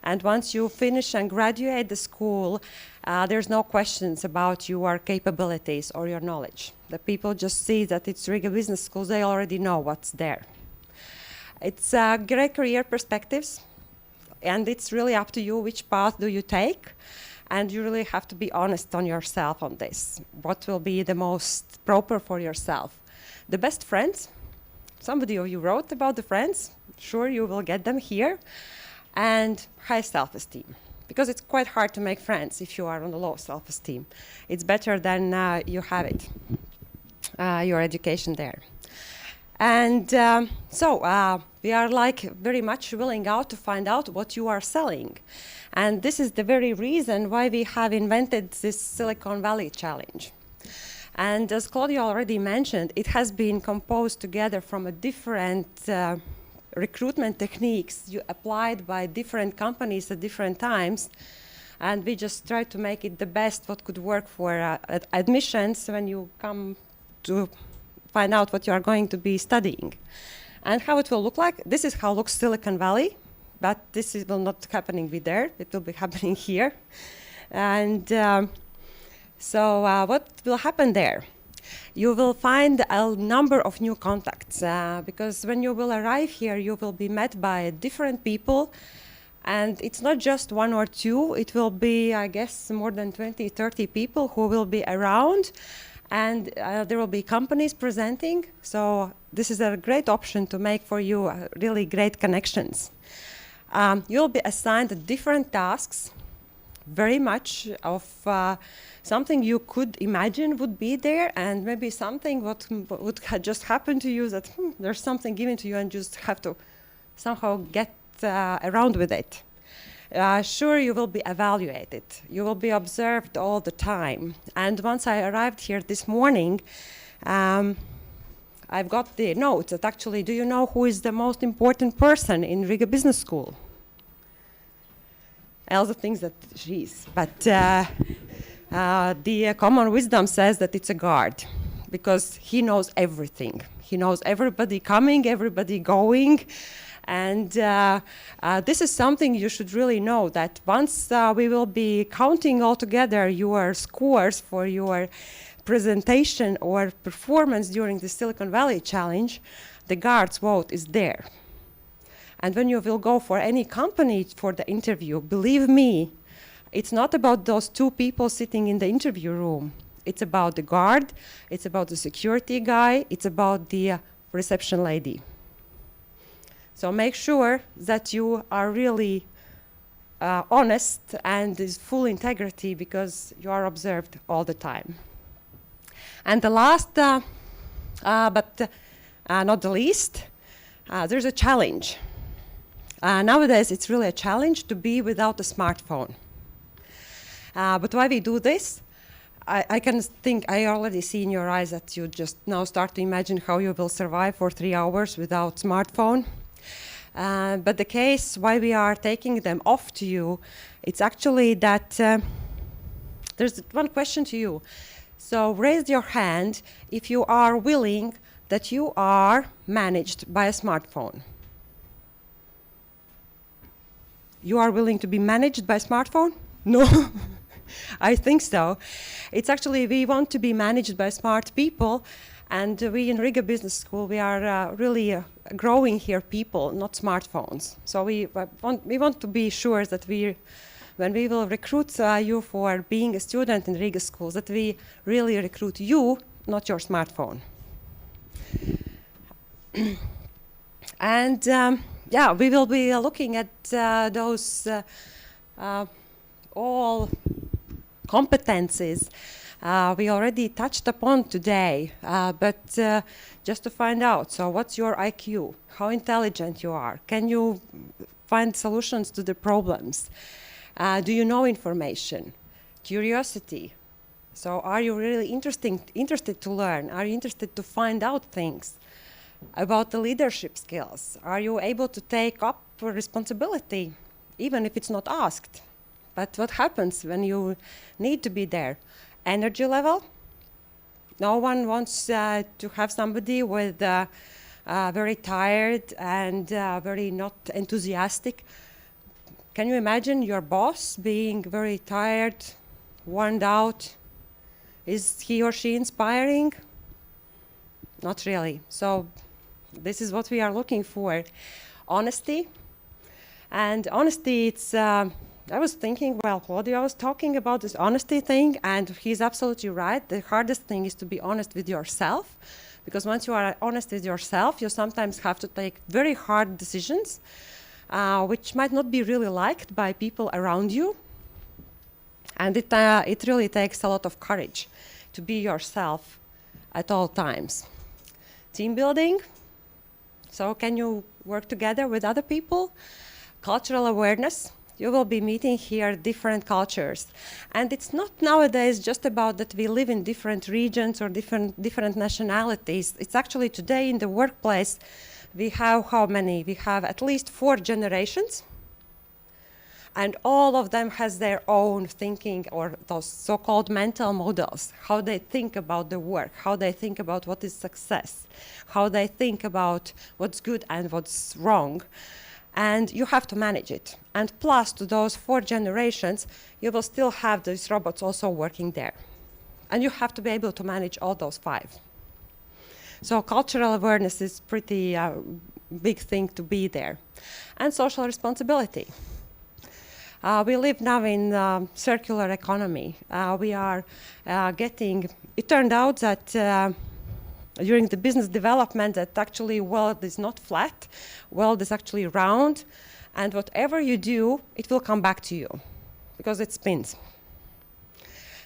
And once you finish and graduate the school, there's no questions about your capabilities or your knowledge. The people just see that it's Riga Business School, they already know what's there. It's great career perspectives, and it's really up to you which path do you take, and you really have to be honest on yourself on this. What will be the most proper for yourself? The best friends, somebody of you wrote about the friends, sure you will get them here. And high self-esteem, because it's quite hard to make friends if you are on a low self-esteem. It's better than you have it, your education there. And we are like very much willing out to find out what you are selling. And this is the very reason why we have invented this Silicon Valley Challenge. And as Claudia already mentioned, it has been composed together from a different recruitment techniques you applied by different companies at different times, and we just try to make it the best what could work for admissions when you come to find out what you are going to be studying. And how it will look like, this is how looks Silicon Valley, but this will not happening with there, it will be happening here. And so what will happen there? You will find a number of new contacts because when you will arrive here, you will be met by different people. And it's not just one or two, it will be, I guess, more than 20, 30 people who will be around. And there will be companies presenting. So this is a great option to make for you really great connections. You'll be assigned different tasks, very much of something you could imagine would be there, and maybe something what would just happen to you that there's something given to you and you just have to somehow get around with it. Sure, you will be evaluated. You will be observed all the time. And once I arrived here this morning, I've got the note that actually, do you know who is the most important person in Riga Business School? Elsa thinks that she is, but the common wisdom says that it's a guard, because he knows everything. He knows everybody coming, everybody going, and this is something you should really know, that once we will be counting all together your scores for your presentation or performance during the Silicon Valley Challenge, the guard's vote is there. And when you will go for any company for the interview, believe me, it's not about those two people sitting in the interview room. It's about the guard, it's about the security guy, it's about the reception lady. So make sure that you are really honest and is full integrity, because you are observed all the time. And the last, but not the least, there's a challenge. Nowadays, it's really a challenge to be without a smartphone. But why we do this? I can think, I already see in your eyes that you just now start to imagine how you will survive for 3 hours without smartphone. But the case why we are taking them off to you, it's actually that there's one question to you. So raise your hand if you are willing that you are managed by a smartphone. You are willing to be managed by a smartphone? No, I think so. It's actually, we want to be managed by smart people, and we in Riga Business School, we are really growing here people, not smartphones. So we want to be sure that when we will recruit you for being a student in Riga schools, that we really recruit you, not your smartphone. And yeah, we will be looking at those all competencies we already touched upon today, but just to find out, so what's your IQ? How intelligent you are? Can you find solutions to the problems? Do you know information? Curiosity. So are you really interested to learn? Are you interested to find out things? About the leadership skills. Are you able to take up responsibility, even if it's not asked? But what happens when you need to be there? Energy level. No one wants to have somebody with very tired and very not enthusiastic. Can you imagine your boss being very tired, worn out? Is he or she inspiring? Not really. So this is what we are looking for. Honesty. And honesty, it's, I was thinking, well, Claudio was talking about this honesty thing, and he's absolutely right. The hardest thing is to be honest with yourself, because once you are honest with yourself, you sometimes have to take very hard decisions, which might not be really liked by people around you. And it really takes a lot of courage to be yourself at all times. Team building. So can you work together with other people? Cultural awareness. You will be meeting here different cultures. And it's not nowadays just about that we live in different regions or different nationalities. It's actually today in the workplace, we have how many? We have at least 4 generations. And all of them has their own thinking, or those so-called mental models, how they think about the work, how they think about what is success, how they think about what's good and what's wrong. And you have to manage it. And plus to those 4 generations, you will still have these robots also working there. And you have to be able to manage all those 5. So cultural awareness is pretty big thing to be there. And social responsibility. We live now in circular economy. We are getting, it turned out that during the business development that actually world is not flat, world is actually round, and whatever you do, it will come back to you because it spins.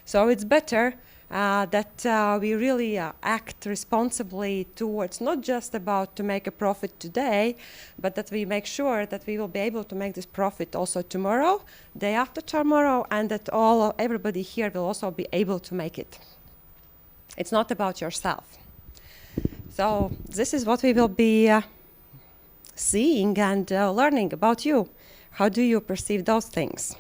So it's better that we really act responsibly towards not just about to make a profit today, but that we make sure that we will be able to make this profit also tomorrow, day after tomorrow, and that everybody here will also be able to make it. It's not about yourself. So this is what we will be seeing and learning about you. How do you perceive those things?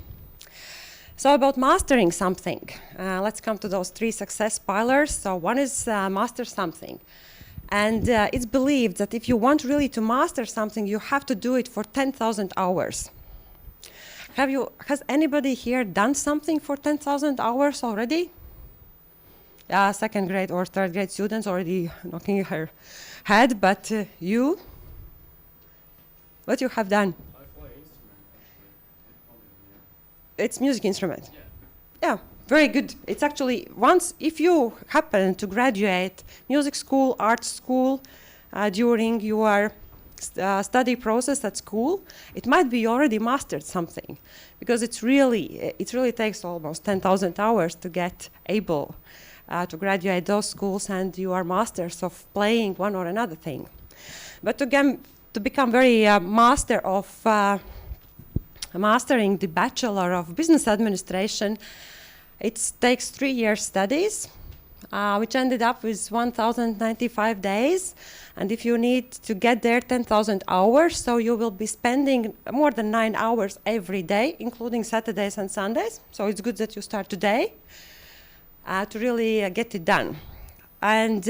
So about mastering something, let's come to those 3 success pillars. So one is master something. And it's believed that if you want really to master something, you have to do it for 10,000 hours. Has anybody here done something for 10,000 hours already? Second grade or third grade students already knocking her head, but you? What you have done? I play instrument, actually. It's music instrument. Yeah, very good. It's actually, once, if you happen to graduate music school, art school, during your study process at school, it might be you already mastered something, because it really takes almost 10,000 hours to get able to graduate those schools, and you are masters of playing one or another thing. But to become very master of mastering the Bachelor of Business Administration, it takes 3 years studies, which ended up with 1,095 days. And if you need to get there 10,000 hours, so you will be spending more than 9 hours every day, including Saturdays and Sundays. So it's good that you start today to really get it done. And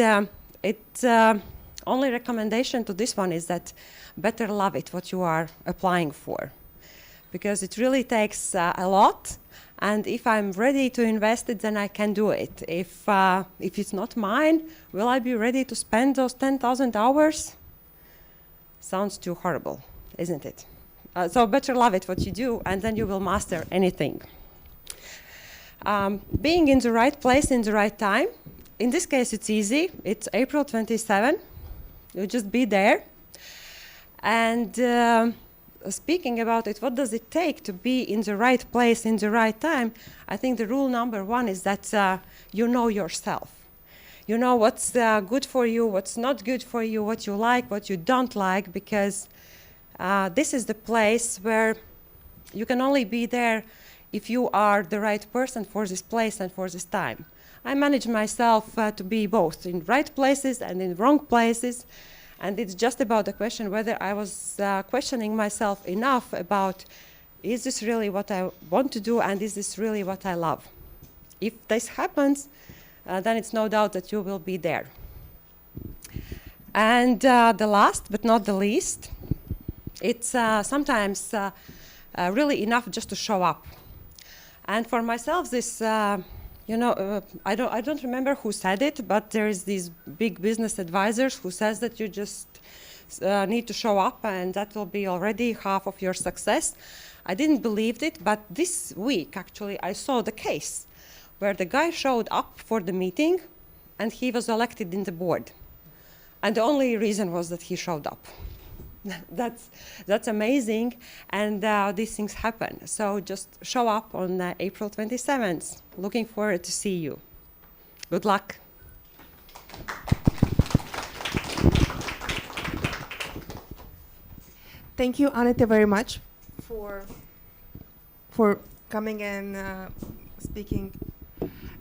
only recommendation to this one is that better love it, what you are applying for. Because it really takes a lot, and if I'm ready to invest it, then I can do it. If it's not mine, will I be ready to spend those 10,000 hours? Sounds too horrible, isn't it? So better love it, what you do, and then you will master anything. Being in the right place in the right time. In this case, it's easy. It's April 27. You just be there. And speaking about it, what does it take to be in the right place in the right time? I think the rule number 1 is that you know yourself. You know what's good for you, what's not good for you, what you like, what you don't like, because this is the place where you can only be there if you are the right person for this place and for this time. I manage myself to be both in right places and in wrong places. And it's just about the question whether I was questioning myself enough about, is this really what I want to do, and is this really what I love? If this happens, then it's no doubt that you will be there. And the last but not the least, it's sometimes really enough just to show up. And for myself, this I don't remember who said it, but there is these big business advisors who says that you just need to show up, and that will be already half of your success. I didn't believe it, but this week actually I saw the case where the guy showed up for the meeting and he was elected in the board. And the only reason was that he showed up. That's amazing, and these things happen. So just show up on April 27th. Looking forward to see you. Good luck. Thank you, Anita, very much for coming and speaking.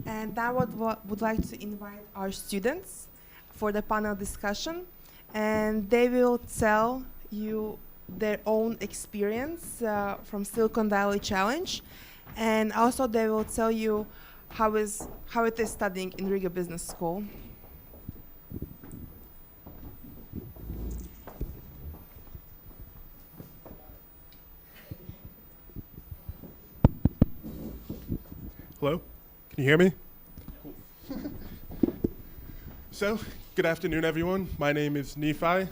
And now would like to invite our students for the panel discussion, and they will tell you their own experience from Silicon Valley Challenge, and also they will tell you how it is studying in Riga Business School. Hello? Can you hear me? So, good afternoon, everyone. My name is Nephi.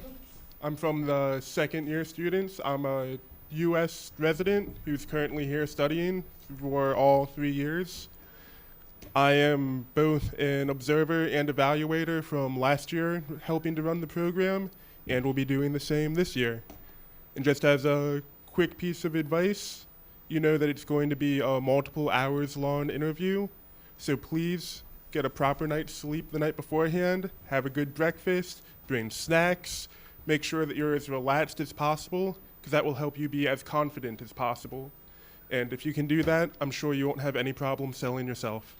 I'm from the second year students. I'm a U.S. resident who's currently here studying for all 3 years. I am both an observer and evaluator from last year, helping to run the program, and will be doing the same this year. And just as a quick piece of advice, you know that it's going to be a multiple hours long interview, so please get a proper night's sleep the night beforehand, have a good breakfast, bring snacks, make sure that you're as relaxed as possible, because that will help you be as confident as possible. And if you can do that, I'm sure you won't have any problem selling yourself.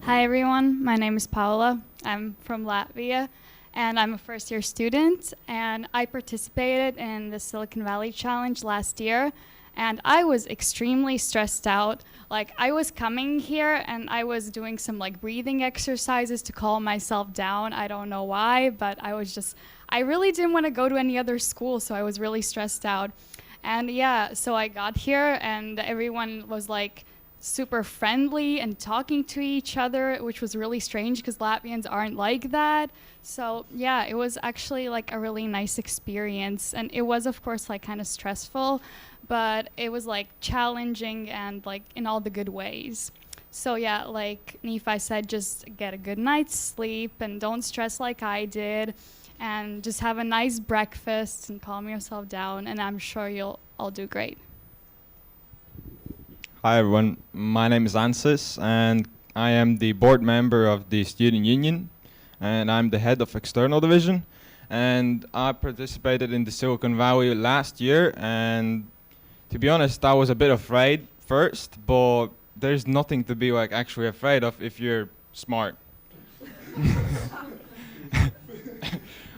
Hi everyone, my name is Paula. I'm from Latvia and I'm a first year student, and I participated in the Silicon Valley Challenge last year, and I was extremely stressed out. Like, I was coming here and I was doing some like breathing exercises to calm myself down. I don't know why, but I really didn't want to go to any other school, so I was really stressed out. And yeah, so I got here and everyone was like super friendly and talking to each other, which was really strange because Latvians aren't like that. So yeah, it was actually like a really nice experience, and it was of course like kind of stressful, but it was like challenging and like in all the good ways. So yeah, like Nephi said, just get a good night's sleep and don't stress like I did, and just have a nice breakfast and calm yourself down, and I'm sure you'll all do great. Hi everyone, my name is Ansis and I am the board member of the student union, and I'm the head of external division, and I participated in the Silicon Valley last year, and to be honest I was a bit afraid first, but there's nothing to be like actually afraid of if you're smart.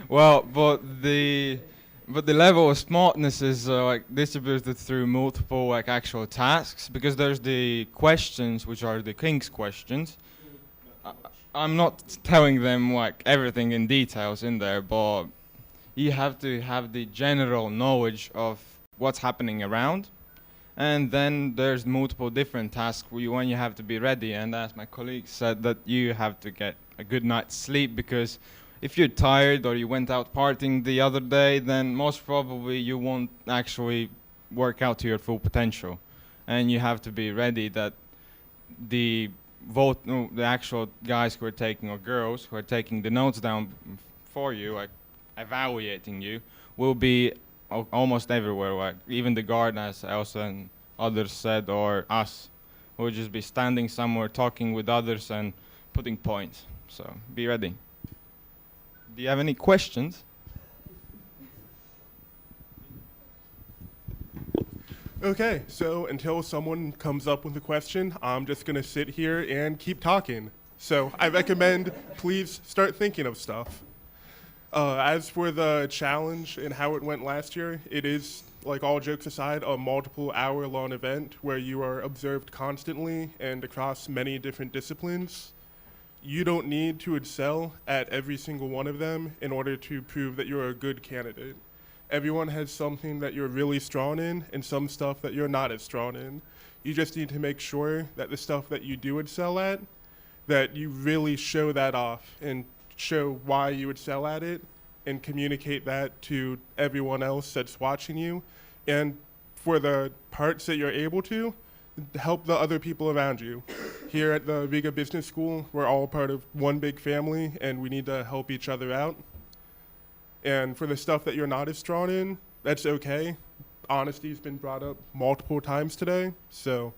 Well, but the level of smartness is like distributed through multiple like actual tasks, because there's the questions, which are the King's questions. I'm not telling them like everything in details in there, but you have to have the general knowledge of what's happening around. And then there's multiple different tasks when you have to be ready, and as my colleague said, that you have to get a good night's sleep, because if you're tired or you went out partying the other day, then most probably you won't actually work out to your full potential. And you have to be ready that the actual guys who are taking, or girls who are taking the notes down for you, like evaluating you, will be almost everywhere. Like even the guard, as Elsa and others said, or us, will just be standing somewhere talking with others and putting points. So be ready. Do you have any questions? Okay, so until someone comes up with a question, I'm just going to sit here and keep talking. So I recommend please start thinking of stuff. As for the challenge and how it went last year, it is, like all jokes aside, a multiple hour-long event where you are observed constantly and across many different disciplines. You don't need to excel at every single one of them in order to prove that you're a good candidate. Everyone has something that you're really strong in and some stuff that you're not as strong in. You just need to make sure that the stuff that you do excel at, that you really show that off and show why you excel at it, and communicate that to everyone else that's watching you. And for the parts that you're able to, help the other people around you. Here at the Riga Business School, we're all part of one big family, and we need to help each other out. And for the stuff that you're not as strong in, that's okay. Honesty's been brought up multiple times today, so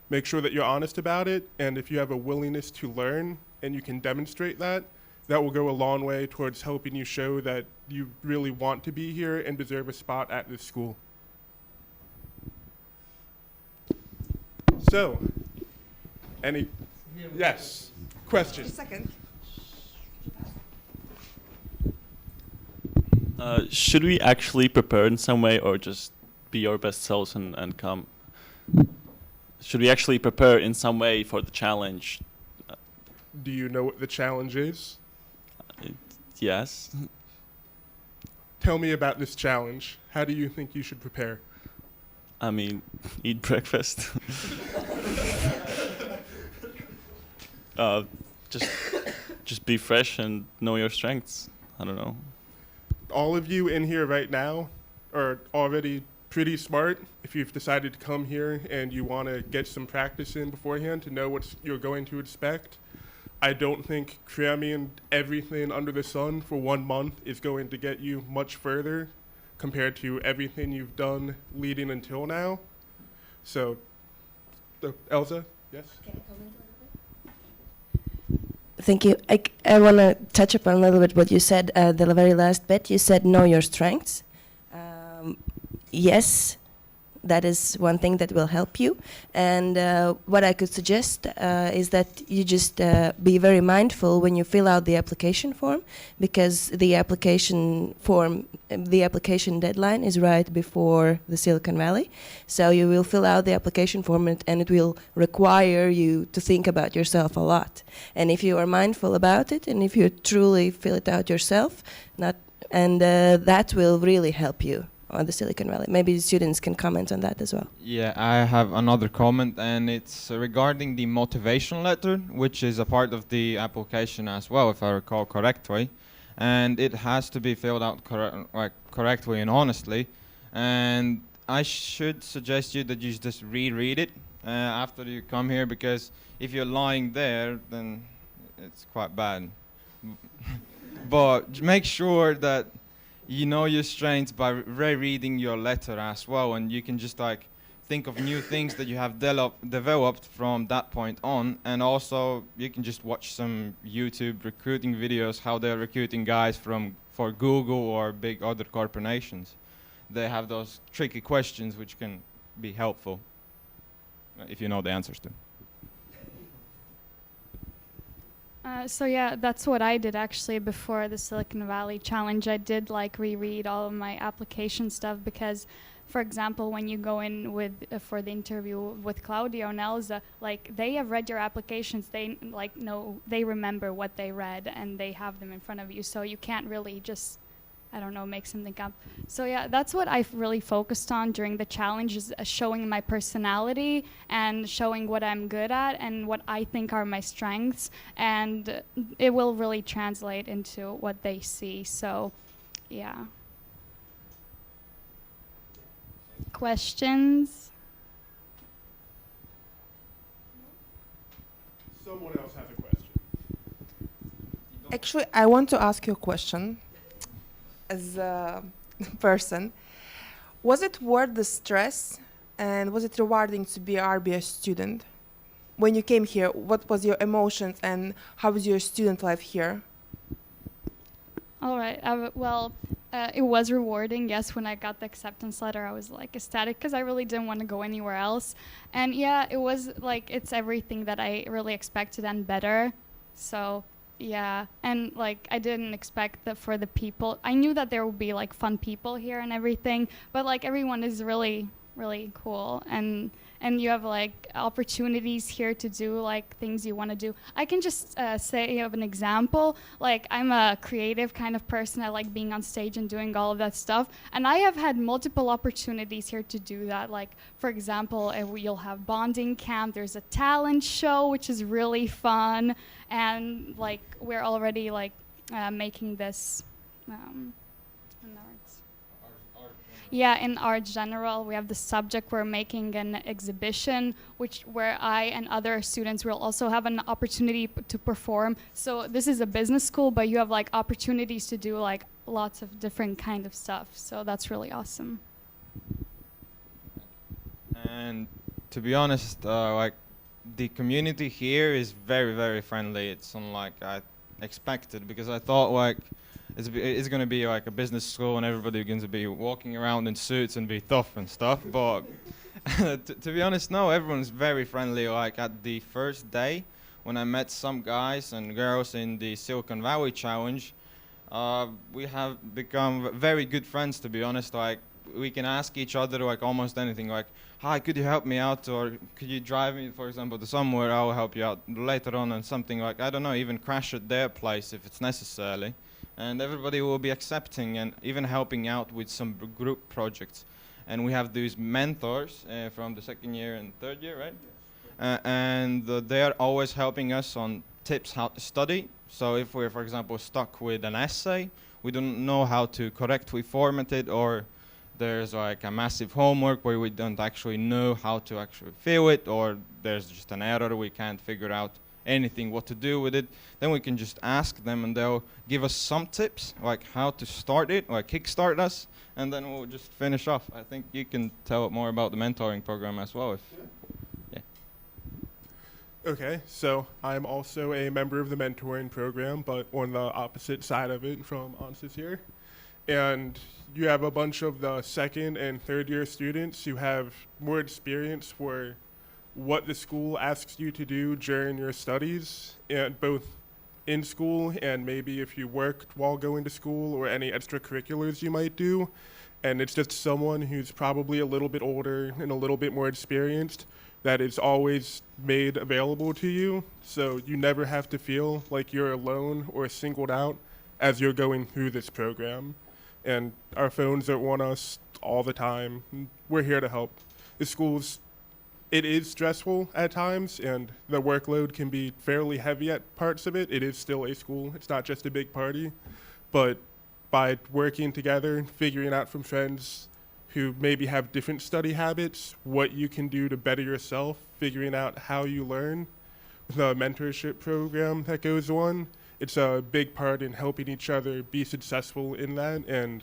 make sure that you're honest about it, and if you have a willingness to learn and you can demonstrate that, that will go a long way towards helping you show that you really want to be here and deserve a spot at this school. So, yes, question. Just a second. Should we actually prepare in some way, or just be our best selves and come? Should we actually prepare in some way for the challenge? Do you know what the challenge is? Yes. Tell me about this challenge. How do you think you should prepare? I mean, eat breakfast. Just just be fresh and know your strengths. I don't know. All of you in here right now are already pretty smart if you've decided to come here and you want to get some practice in beforehand to know what you're going to expect. I don't think cramming everything under the sun for 1 month is going to get you much further compared to everything you've done leading until now. So, Elsa, yes? Thank you. I want to touch upon a little bit what you said, the very last bit. You said know your strengths. Yes, that is one thing that will help you. And what I could suggest is that you just be very mindful when you fill out the application form, because the application form, the application deadline is right before the Silicon Valley. So you will fill out the application form and it will require you to think about yourself a lot. And if you are mindful about it, and if you truly fill it out yourself, that will really help you on the Silicon Valley. Maybe the students can comment on that as well. Yeah, I have another comment, and it's regarding the motivation letter, which is a part of the application as well, if I recall correctly. And it has to be filled out correctly and honestly. And I should suggest you that you just reread it after you come here, because if you're lying there, then it's quite bad. But make sure that you know your strengths by rereading your letter as well, and you can just like think of new things that you have developed from that point on. And also you can just watch some YouTube recruiting videos, how they're recruiting guys for Google or big other corporations. They have those tricky questions which can be helpful if you know the answers to. So yeah, that's what I did actually before the Silicon Valley Challenge. I did like reread all of my application stuff because, for example, when you go in with for the interview with Claudio and Elsa, like they have read your applications, they like know, they remember what they read and they have them in front of you. So you can't really just, I don't know, make something up. So yeah, that's what I've really focused on during the challenge, is showing my personality and showing what I'm good at and what I think are my strengths, and it will really translate into what they see. So yeah. Questions? Someone else has a question. Actually, I want to ask you a question. As a person, was it worth the stress, and was it rewarding to be an RBS student? When you came here, what was your emotions and how was your student life here? All right. It was rewarding. Yes, when I got the acceptance letter, I was like ecstatic because I really didn't want to go anywhere else. And yeah, it was like, it's everything that I really expected and better. So yeah, and like I didn't expect that for the people. I knew that there would be like fun people here and everything, but like everyone is really, really cool, and you have like opportunities here to do like things you want to do. I can just say of an example, like I'm a creative kind of person. I like being on stage and doing all of that stuff, and I have had multiple opportunities here to do that. Like for example, you'll have bonding camp, there's a talent show which is really fun, and like we're already like making this yeah, in art general, we have the subject. We're making an exhibition, where I and other students will also have an opportunity to perform. So this is a business school, but you have like opportunities to do like lots of different kind of stuff. So that's really awesome. And to be honest, like the community here is very, very friendly. It's unlike I expected, because I thought like it's going to be like a business school and everybody's going to be walking around in suits and be tough and stuff. But to be honest, no, everyone's very friendly. Like at the first day, when I met some guys and girls in the Silicon Valley Challenge, we have become very good friends, to be honest. Like we can ask each other like almost anything, like, hi, could you help me out, or could you drive me, for example, to somewhere, I'll help you out later on, and something like, I don't know, even crash at their place if it's necessary. And everybody will be accepting and even helping out with some group projects. And we have these mentors from the second year and third year, right? And they are always helping us on tips how to study. So if we're, for example, stuck with an essay, we don't know how to correctly format it, or there's like a massive homework where we don't actually know how to actually fill it, or there's just an error, we can't figure out anything what to do with it, then we can just ask them and they'll give us some tips like how to start it, or kickstart us, and then we'll just finish off. I think you can tell more about the mentoring program as well. Okay, so I'm also a member of the mentoring program, but on the opposite side of it from Ansys here. And you have a bunch of the second and third year students who have more experience for what the school asks you to do during your studies, and both in school and maybe if you worked while going to school or any extracurriculars you might do. And it's just someone who's probably a little bit older and a little bit more experienced that is always made available to you, so you never have to feel like you're alone or singled out as you're going through this program. And our phones are on us all the time. We're here to help. The schools, it is stressful at times, and the workload can be fairly heavy at parts of it. It is still a school. It's not just a big party. But by working together, figuring out from friends who maybe have different study habits, what you can do to better yourself, figuring out how you learn. The mentorship program that goes on, it's a big part in helping each other be successful in that, and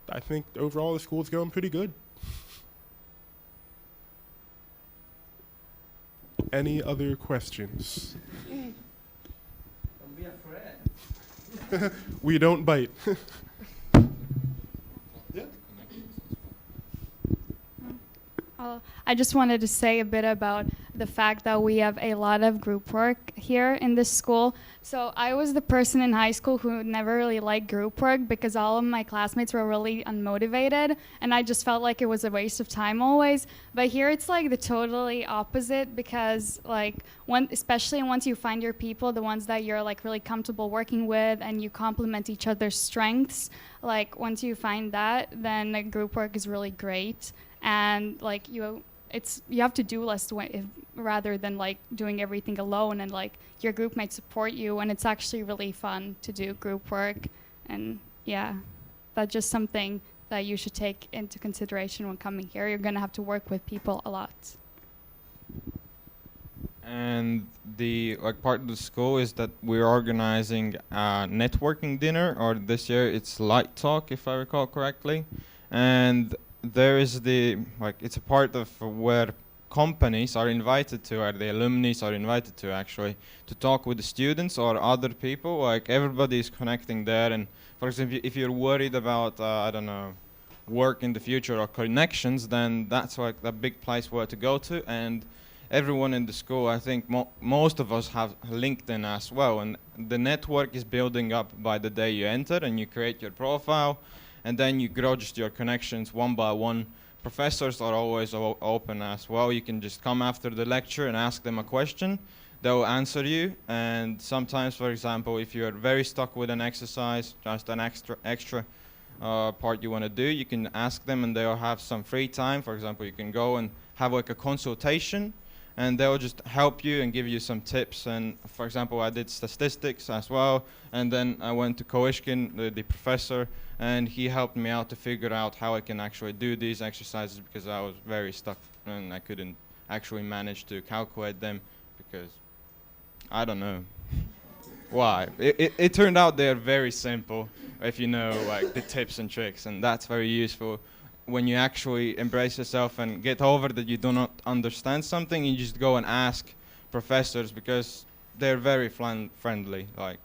I think overall the school's going pretty good. Any other questions? Don't be afraid. We don't bite. I just wanted to say a bit about the fact that we have a lot of group work here in this school. So I was the person in high school who never really liked group work because all of my classmates were really unmotivated, and I just felt like it was a waste of time always. But here it's like the totally opposite, because like especially once you find your people, the ones that you're like really comfortable working with and you complement each other's strengths, like once you find that, then the group work is really great. And like you have to do less rather than like doing everything alone, and like your group might support you, and it's actually really fun to do group work. And yeah, that's just something that you should take into consideration when coming here. You're gonna have to work with people a lot. And the like part of the school is that we're organizing a networking dinner, or this year it's Light Talk, if I recall correctly. And there is it's a part of where companies are invited to, or the alumni are invited to actually, to talk with the students or other people. Like everybody is connecting there. And for example, if you're worried about, I don't know, work in the future or connections, then that's like the big place where to go to. And everyone in the school, I think most of us have LinkedIn as well. And the network is building up by the day you enter and you create your profile. And then you grow just your connections one by one. Professors are always open as well. You can just come after the lecture and ask them a question. They'll answer you. And sometimes, for example, if you're very stuck with an exercise, just an extra part you want to do, you can ask them and they'll have some free time. For example, you can go and have like a consultation, and they'll just help you and give you some tips. And for example, I did statistics as well, and then I went to Koishkin, the professor, and he helped me out to figure out how I can actually do these exercises, because I was very stuck and I couldn't actually manage to calculate them, because I don't know why. It turned out they're very simple if you know like the tips and tricks, and that's very useful. When you actually embrace yourself and get over that you do not understand something, you just go and ask professors, because they're very friendly. Like,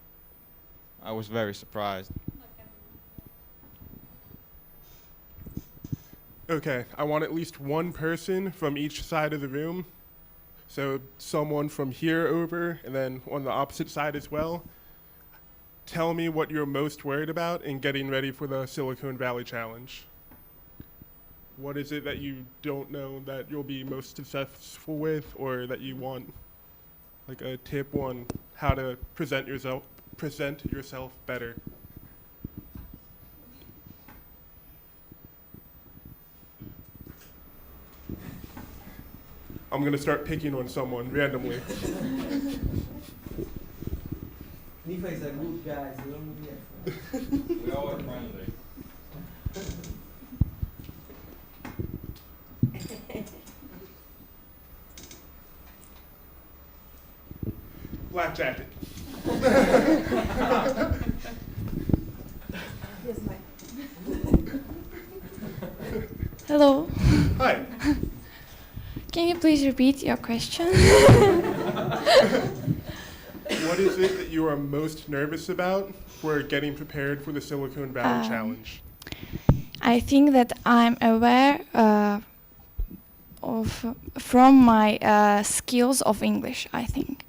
I was very surprised. Okay, I want at least one person from each side of the room. So someone from here over, and then on the opposite side as well. Tell me what you're most worried about in getting ready for the Silicon Valley Challenge. What is it that you don't know that you'll be most successful with, or that you want like a tip on how to present yourself better? I'm gonna start picking on someone randomly. Nifa is a good guy, so don't be afraid. We all are friendly. Black jacket. Hello. Hi. Can you please repeat your question? What is it that you are most nervous about for getting prepared for the Silicon Valley Challenge? I think that I'm aware from my skills of English, I think.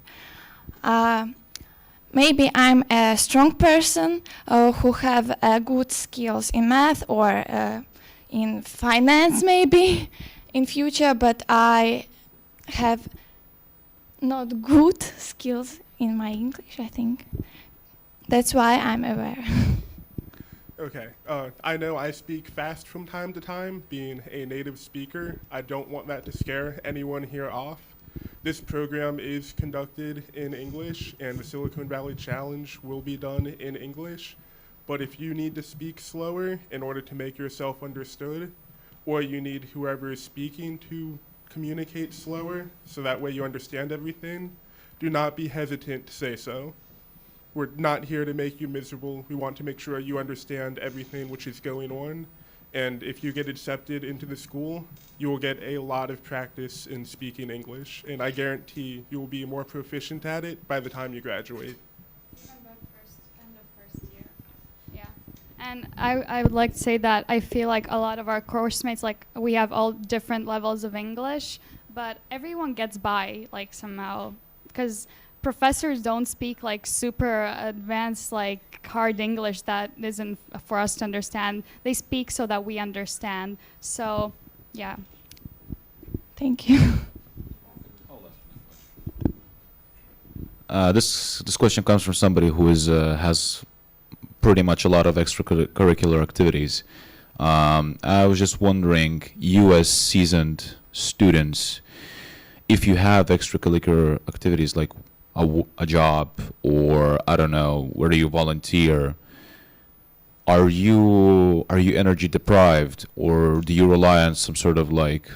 Maybe I'm a strong person who have good skills in math or in finance maybe in future, but I have not good skills in my English, I think. That's why I'm aware. Okay. I know I speak fast from time to time, being a native speaker. I don't want that to scare anyone here off. This program is conducted in English, and the Silicon Valley Challenge will be done in English. But if you need to speak slower in order to make yourself understood, or you need whoever is speaking to communicate slower so that way you understand everything, do not be hesitant to say so. We're not here to make you miserable. We want to make sure you understand everything which is going on. And if you get accepted into the school, you will get a lot of practice in speaking English. And I guarantee you will be more proficient at it by the time you graduate. End of first year. Yeah. And I would like to say that I feel like a lot of our course mates, like we have all different levels of English, but everyone gets by like somehow, because professors don't speak like super advanced, like hard English that isn't for us to understand. They speak so that we understand. So, yeah. Thank you. This question comes from somebody who is has pretty much a lot of extracurricular activities. I was just wondering, you as seasoned students, if you have extracurricular activities like a job, or I don't know, where do you volunteer? Are you energy deprived, or do you rely on some sort of like,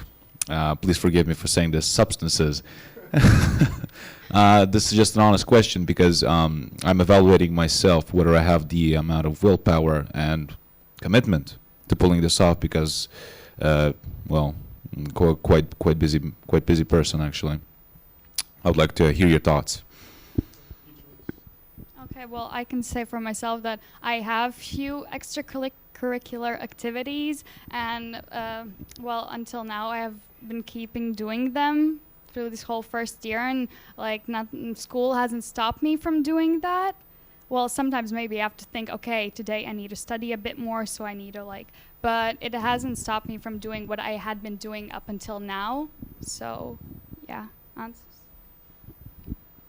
please forgive me for saying this, substances? This is just an honest question because I'm evaluating myself whether I have the amount of willpower and commitment to pulling this off because, well, I'm quite busy person actually. I would like to hear your thoughts. Okay, well, I can say for myself that I have few extracurricular activities, and well, until now I have been keeping doing them through this whole first year, and like school hasn't stopped me from doing that. Well, sometimes maybe I have to think, okay, today I need to study a bit more, so I need to like, but it hasn't stopped me from doing what I had been doing up until now. So, yeah.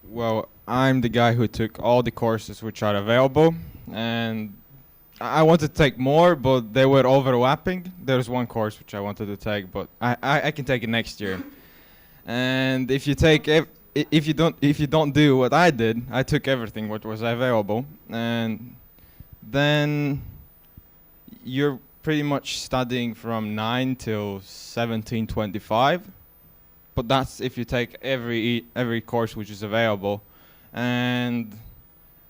Well, I'm the guy who took all the courses which are available, and I wanted to take more, but they were overlapping. There's one course which I wanted to take, but I can take it next year. And if you take if you don't do what I did, I took everything what was available, and then you're pretty much studying from 9 till 17:25. But that's if you take every course which is available, and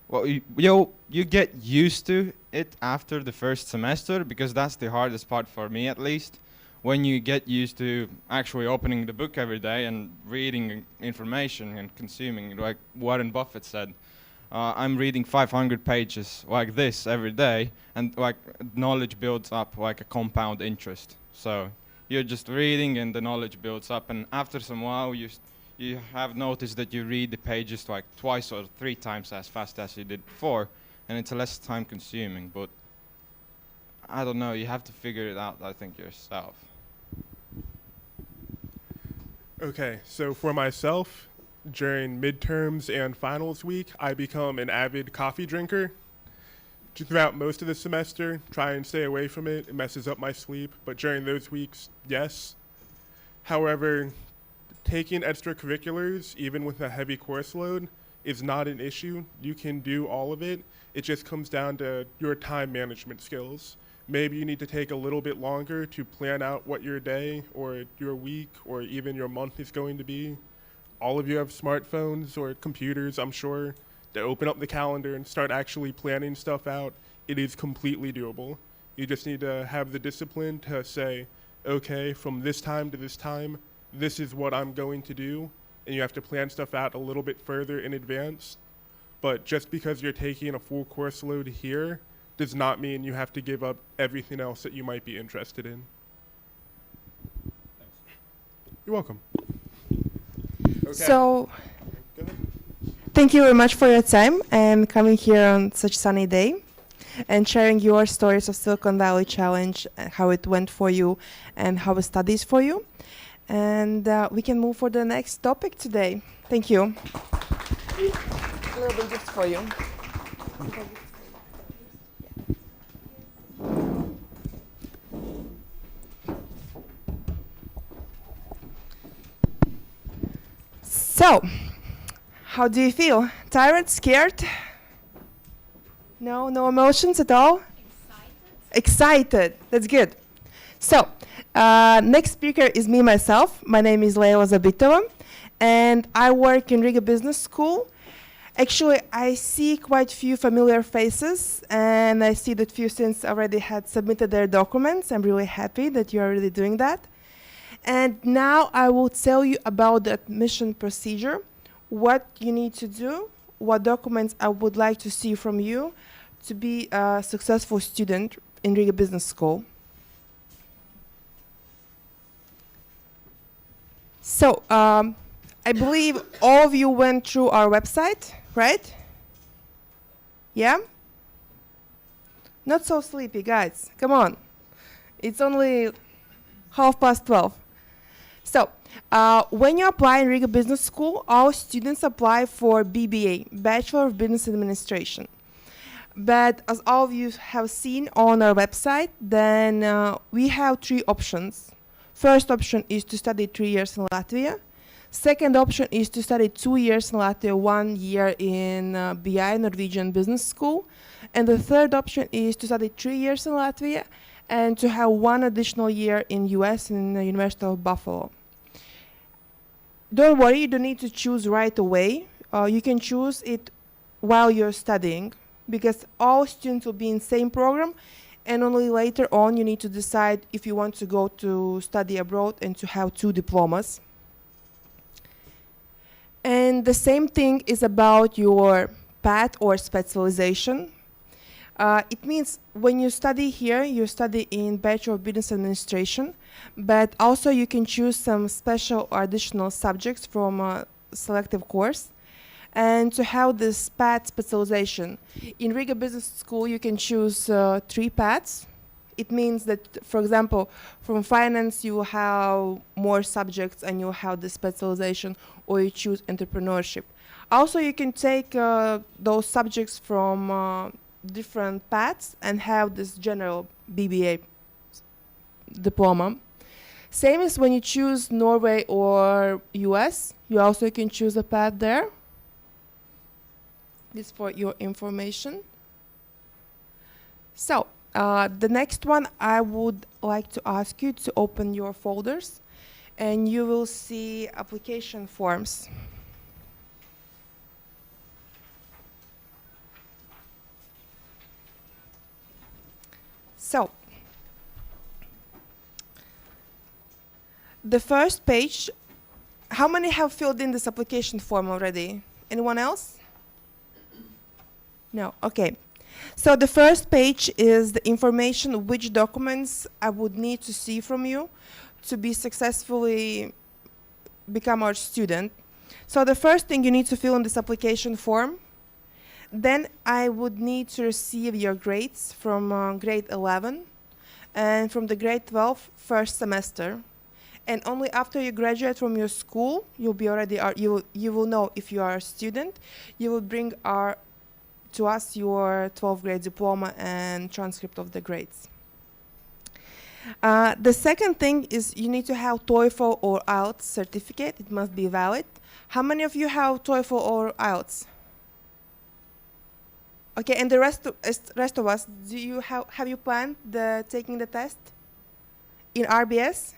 well, you get used to it after the first semester, because that's the hardest part for me at least. When you get used to actually opening the book every day and reading information and consuming, like Warren Buffett said, I'm reading 500 pages like this every day, and like knowledge builds up like a compound interest. So you're just reading and the knowledge builds up, and after some while you have noticed that you read the pages like twice or 3 times as fast as you did before, and it's less time consuming. But I don't know, you have to figure it out, I think, yourself. Okay, so for myself, during midterms and finals week, I become an avid coffee drinker. Throughout most of the semester, try and stay away from it. It messes up my sleep. But during those weeks, yes. However, taking extracurriculars, even with a heavy course load, is not an issue. You can do all of it. It just comes down to your time management skills. Maybe you need to take a little bit longer to plan out what your day or your week or even your month is going to be. All of you have smartphones or computers, I'm sure, to open up the calendar and start actually planning stuff out. It is completely doable. You just need to have the discipline to say, okay, from this time to this time, this is what I'm going to do. And you have to plan stuff out a little bit further in advance. But just because you're taking a full course load here does not mean you have to give up everything else that you might be interested in. You're welcome. Okay. So, Go ahead. thank you very much for your time and coming here on such sunny day and sharing your stories of Silicon Valley Challenge, how it went for you and how it studies for you. And we can move for the next topic today. Thank you. A little bit gift for you. So, how do you feel? Tired? Scared? No emotions at all? Excited. That's good. So, next speaker is me myself. My name is Leila Zabitova, and I work in Riga Business School. Actually, I see quite few familiar faces, and I see that few students already had submitted their documents. I'm really happy that you're already doing that. And now I will tell you about the admission procedure, what you need to do, what documents I would like to see from you to be a successful student in Riga Business School. So, I believe all of you went through our website, right? Yeah? Not so sleepy, guys. Come on. It's only 12:30. So, when you apply in Riga Business School, all students apply for BBA, Bachelor of Business Administration. But as all of you have seen on our website, then we have three options. First option is to study 3 years in Latvia. Second option is to study 2 years in Latvia, 1 year in BI, Norwegian Business School. And the third option is to study 3 years in Latvia and to have 1 additional year in US in the University of Buffalo. Don't worry, you don't need to choose right away. You can choose it while you're studying because all students will be in the same program, and only later on you need to decide if you want to go to study abroad and to have 2 diplomas. And the same thing is about your path or specialization. It means when you study here, you study in Bachelor of Business Administration, but also you can choose some special or additional subjects from a selective course. And to have this path specialization, in Riga Business School you can choose 3 paths. It means that, for example, from finance you have more subjects and you have the specialization, or you choose entrepreneurship. Also, you can take those subjects from different paths and have this general BBA diploma. Same as when you choose Norway or US, you also can choose a path there. This for your information. So, the next one, I would like to ask you to open your folders and you will see application forms. So, the first page, how many have filled in this application form already? Anyone else? No, okay. So the first page is the information which documents I would need to see from you to be successfully become our student. So the first thing you need to fill in this application form, then I would need to receive your grades from grade 11 and from the grade 12 first semester. And only after you graduate from your school, you'll be already you will know if you are a student. You will bring to us your 12th grade diploma and transcript of the grades. The second thing is you need to have TOEFL or IELTS certificate. It must be valid. How many of you have TOEFL or IELTS? Okay, and the rest of us, do you have you planned taking the test in RBS?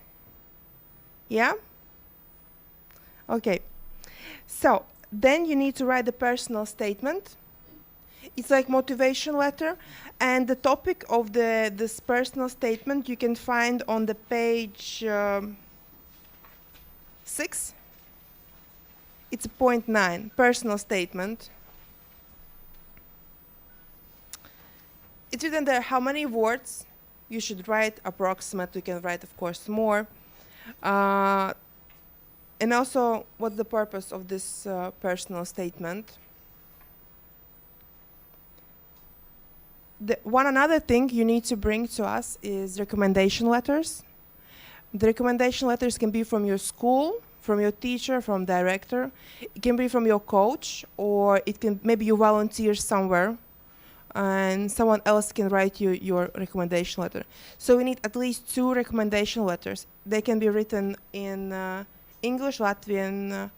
Yeah? Okay. So then you need to write the personal statement. It's like motivation letter, and the topic of this personal statement you can find on the page 6. It's point 9, personal statement. It's written there how many words you should write, approximate. You can write, of course, more. And also, what's the purpose of this personal statement? Another thing you need to bring to us is recommendation letters. The recommendation letters can be from your school, from your teacher, from director. It can be from your coach, or it can maybe you volunteer somewhere and someone else can write you your recommendation letter. So we need at least 2 recommendation letters. They can be written in English, Latvian,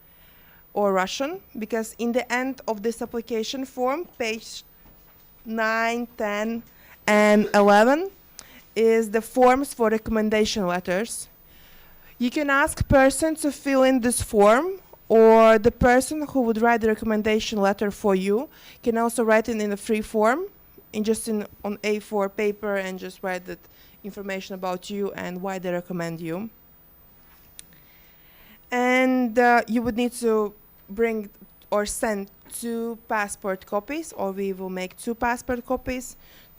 or Russian, because in the end of this application form, page 9, 10, and 11 is the forms for recommendation letters. You can ask person to fill in this form, or the person who would write the recommendation letter for you can also write it in a free form, on A4 paper, and just write that information about you and why they recommend you. And you would need to bring or send 2 passport copies, or we will make 2 passport copies,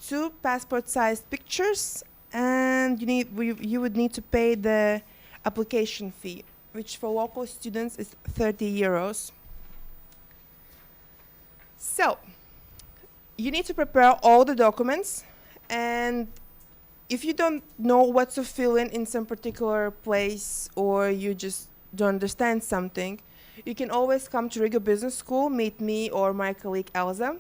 2 passport-sized pictures, and you would need to pay the application fee, which for local students is 30 euros. So, you need to prepare all the documents, and if you don't know what to fill in some particular place, or you just don't understand something, you can always come to Riga Business School, meet me or my colleague Elza,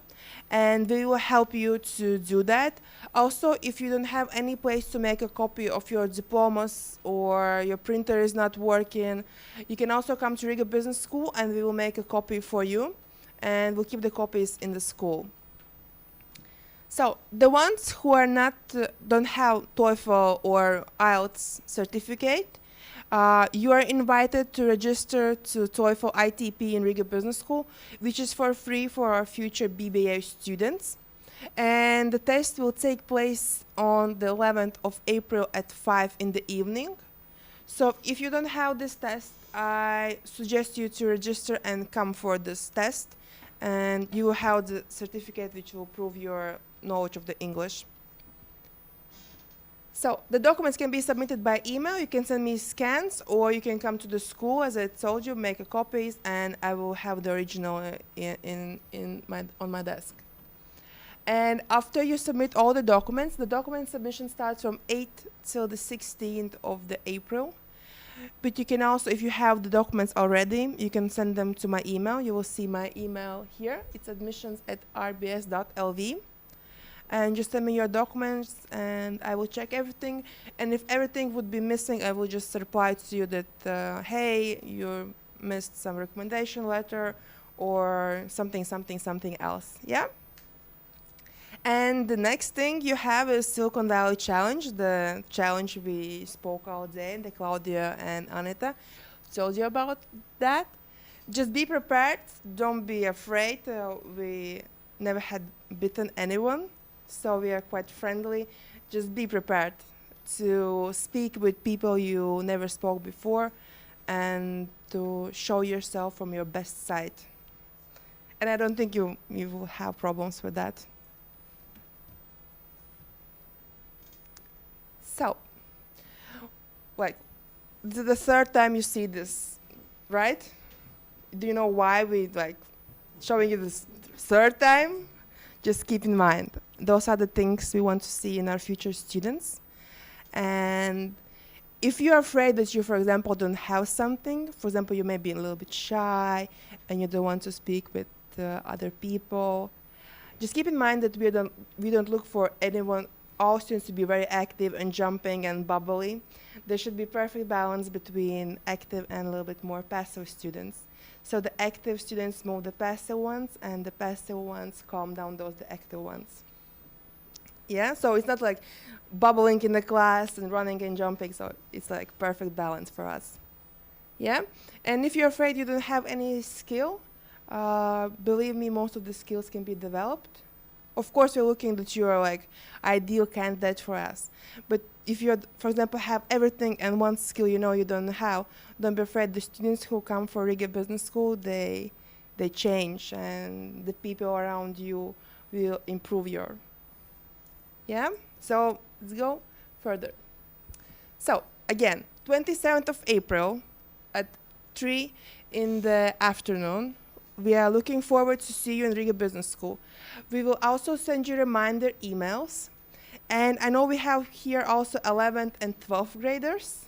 and we will help you to do that. Also, if you don't have any place to make a copy of your diplomas, or your printer is not working, you can also come to Riga Business School and we will make a copy for you, and we'll keep the copies in the school. So the ones who are not don't have TOEFL or IELTS certificate, you are invited to register to TOEFL ITP in Riga Business School, which is for free for our future BBA students. And the test will take place on the 11th of April at 5 in the evening. So if you don't have this test, I suggest you to register and come for this test. And you will have the certificate which will prove your knowledge of the English. So the documents can be submitted by email. You can send me scans, or you can come to the school, as I told you, make a copies, and I will have the original on my desk. And after you submit all the documents, the document submission starts from 8th till the 16th of the April. But you can also, if you have the documents already, you can send them to my email. You will see my email here. It's admissions@rbs.lv. And just send me your documents, and I will check everything. And if everything would be missing, I will just reply to you that, hey, you missed some recommendation letter, or something else. Yeah? And the next thing you have is Silicon Valley Challenge, the challenge we spoke all day, that Claudia and Anita told you about that. Just be prepared, don't be afraid. We never had bitten anyone, so we are quite friendly. Just be prepared to speak with people you never spoke before, and to show yourself from your best side. And I don't think you will have problems with that. So, like, the third time you see this, right? Do you know why we showing you this third time? Just keep in mind, those are the things we want to see in our future students. And if you're afraid that you, for example, don't have something, for example, you may be a little bit shy and you don't want to speak with other people, just keep in mind that we don't look for anyone all students to be very active and jumping and bubbly. There should be perfect balance between active and a little bit more passive students. So the active students move the passive ones, and the passive ones calm down the active ones. Yeah, so it's not like bubbling in the class and running and jumping, so it's like perfect balance for us. Yeah, and if you're afraid you don't have any skill, believe me, most of the skills can be developed. Of course, we're looking that you are like ideal candidate for us. But if you, for example, have everything and one skill you know you don't have, don't be afraid. The students who come for Riga Business School, they change, and the people around you will improve your. Yeah. So let's go further. So again, 27th of April at 3 in the afternoon. We are looking forward to see you in Riga Business School. We will also send you reminder emails. And I know we have here also 11th and 12th graders.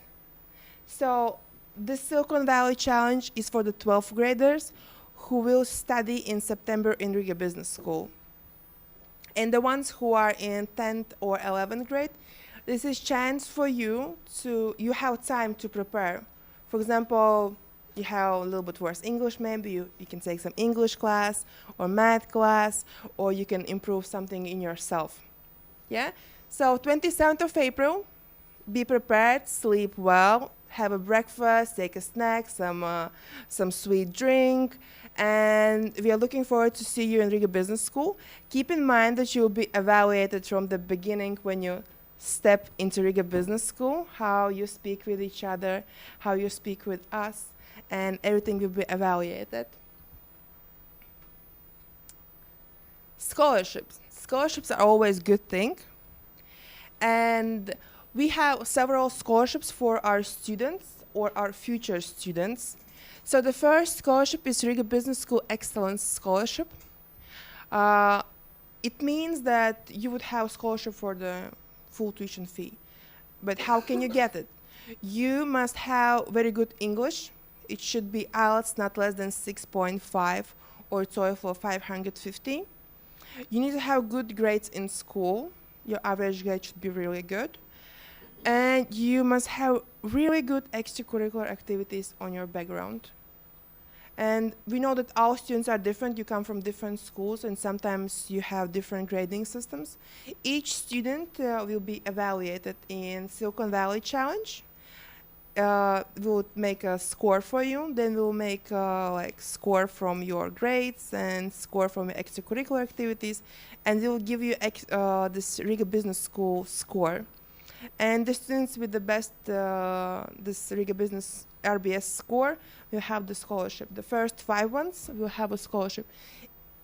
So the Silicon Valley Challenge is for the 12th graders who will study in September in Riga Business School. And the ones who are in 10th or 11th grade, this is chance for you you have time to prepare. For example, you have a little bit worse English, maybe you can take some English class or math class, or you can improve something in yourself. Yeah? So 27th of April, be prepared, sleep well, have a breakfast, take a snack, some sweet drink, and we are looking forward to see you in Riga Business School. Keep in mind that you will be evaluated from the beginning when you step into Riga Business School, how you speak with each other, how you speak with us, and everything will be evaluated. Scholarships. Scholarships are always a good thing. And we have several scholarships for our students or our future students. So the first scholarship is Riga Business School Excellence Scholarship. It means that you would have scholarship for the full tuition fee. But how can you get it? You must have very good English. It should be IELTS not less than 6.5 or TOEFL 550. You need to have good grades in school. Your average grade should be really good. And you must have really good extracurricular activities on your background. And we know that all students are different. You come from different schools, and sometimes you have different grading systems. Each student will be evaluated in Silicon Valley Challenge. We'll make a score for you. Then we'll make like score from your grades and score from your extracurricular activities, and we'll give you this Riga Business School score. And the students with the best this Riga Business RBS score will have the scholarship. The first 5 ones will have a scholarship.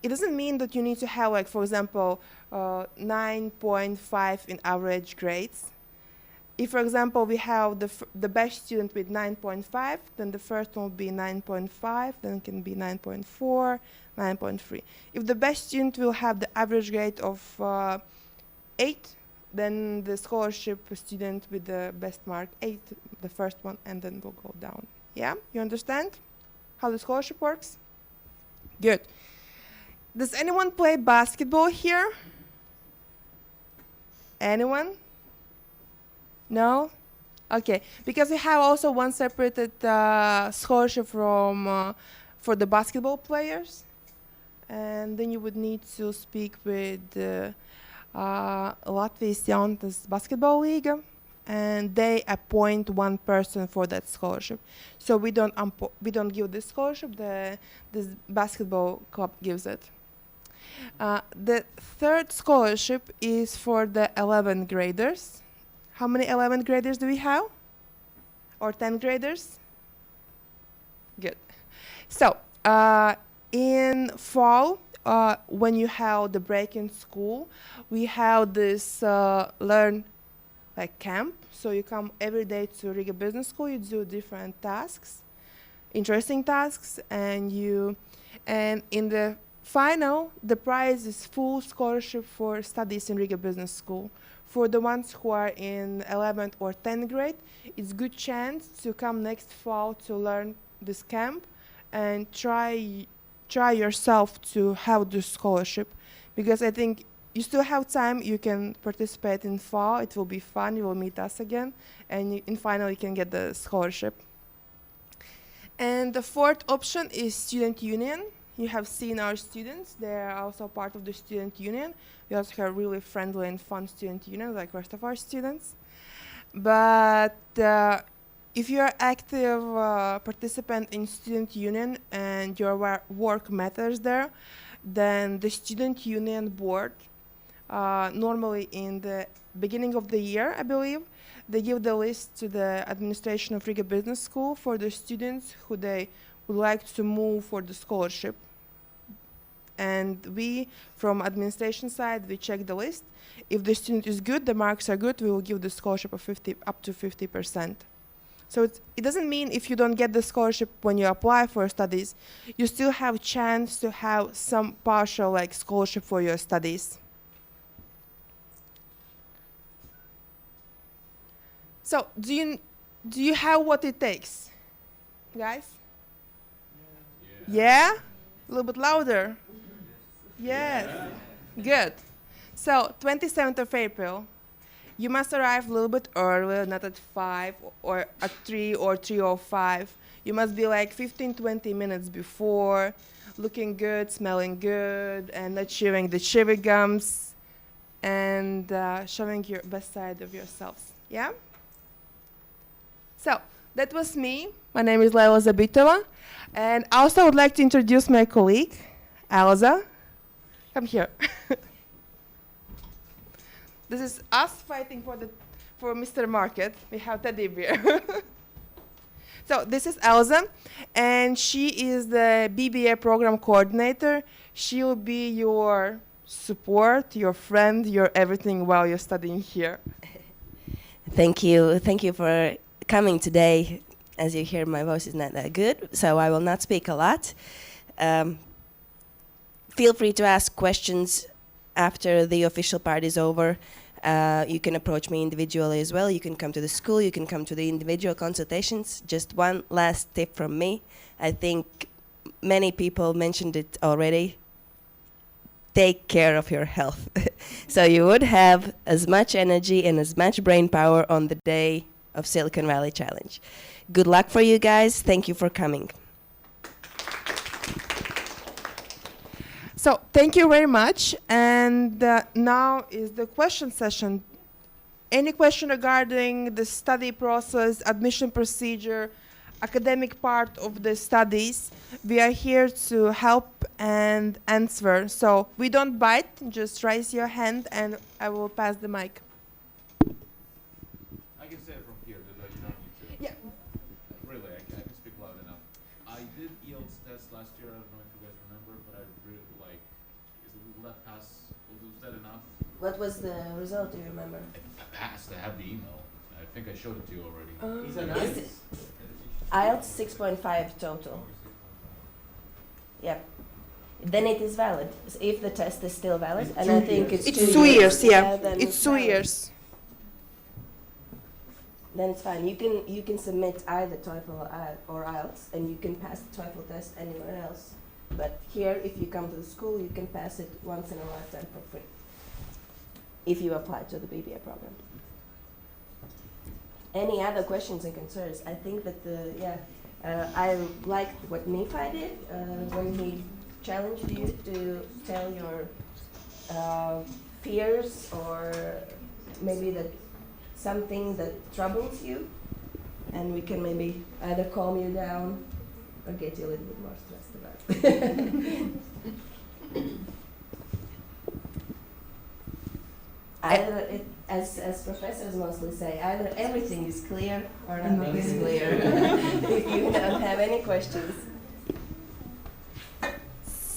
It doesn't mean that you need to have, like, for example, 9.5 in average grades. If, for example, we have the best student with 9.5, then the first one will be 9.5, then it can be 9.4, 9.3. If the best student will have the average grade of 8, then the scholarship student with the best mark 8, the first one, and then we'll go down. Yeah, you understand how the scholarship works? Good. Does anyone play basketball here? Anyone? No? Okay, because we have also one separated scholarship for the basketball players, and then you would need to speak with Latvijas Jauntas Basketball League, and they appoint one person for that scholarship. So we don't give this scholarship. This basketball club gives it. The third scholarship is for the 11th graders. How many 11th graders do we have? Or 10th graders? Good. So in fall, when you have the break in school, we have this learn like camp. So you come every day to Riga Business School. You do different tasks, interesting tasks, and in the final, the prize is full scholarship for studies in Riga Business School. For the ones who are in 11th or 10th grade, it's a good chance to come next fall to learn this camp and try yourself to have this scholarship, because I think you still have time. You can participate in fall. It will be fun. You will meet us again. And in final, you can get the scholarship. And the fourth option is student union. You have seen our students. They are also part of the student union. We also have really friendly and fun student union like rest of our students. But if you're active participant in student union and your work matters there, then the student union board, normally in the beginning of the year, I believe, they give the list to the administration of Riga Business School for the students who they would like to move for the scholarship. And we, from administration side, we check the list. If the student is good, the marks are good, we will give the scholarship of up to 50%. So it doesn't mean if you don't get the scholarship when you apply for studies, you still have chance to have some partial scholarship for your studies. So do you have what it takes, guys? Yeah? A little bit louder. Yes. Good. So 27th of April, you must arrive a little bit earlier, not at 5 or at 3 or 3:05. You must be like 15-20 minutes before, looking good, smelling good, and not chewing the chewing gums, and showing your best side of yourselves. Yeah? So that was me. My name is Leila Zabitova, and I also would like to introduce my colleague, Elza. Come here. This is us fighting for Mr. Market. We have teddy bear. So this is Elza, and she is the BBA program coordinator. She will be your support, your friend, your everything while you're studying here. Thank you. Thank you for coming today. As you hear, my voice is not that good, so I will not speak a lot. Feel free to ask questions after the official part is over. You can approach me individually as well. You can come to the school. You can come to the individual consultations. Just one last tip from me. I think many people mentioned it already. Take care of your health. So you would have as much energy and as much brain power on the day of Silicon Valley Challenge. Good luck for you guys. Thank you for coming. So thank you very much. And now is the question session. Any question regarding the study process, admission procedure, academic part of the studies, we are here to help and answer. So we don't bite, just raise your hand and I will pass the mic. I can say it from here, you don't need to. Yeah. Really, I can speak loud enough. I did IELTS test last year. I don't know if you guys remember, but I really will that pass? Was that enough? What was the result? Do you remember? I passed. I have the email. I think I showed it to you already. Is it nice? IELTS 6.5 total. Yep. Then it is valid. So if the test is still valid, and I think it's 2 years, yeah. then It's 2 years. Then it's fine. You can submit either TOEFL or IELTS, and you can pass the TOEFL test anywhere else. But here, if you come to the school, you can pass it once in a lifetime for free. If you apply to the BBA program. Any other questions and concerns? I think that I liked what Nephi did when he challenged you to tell your fears or maybe that something that troubles you, and we can maybe either calm you down or get you a little bit more stressed about it. Either it, as professors mostly say, either everything is clear or nothing is clear. If you don't have any questions.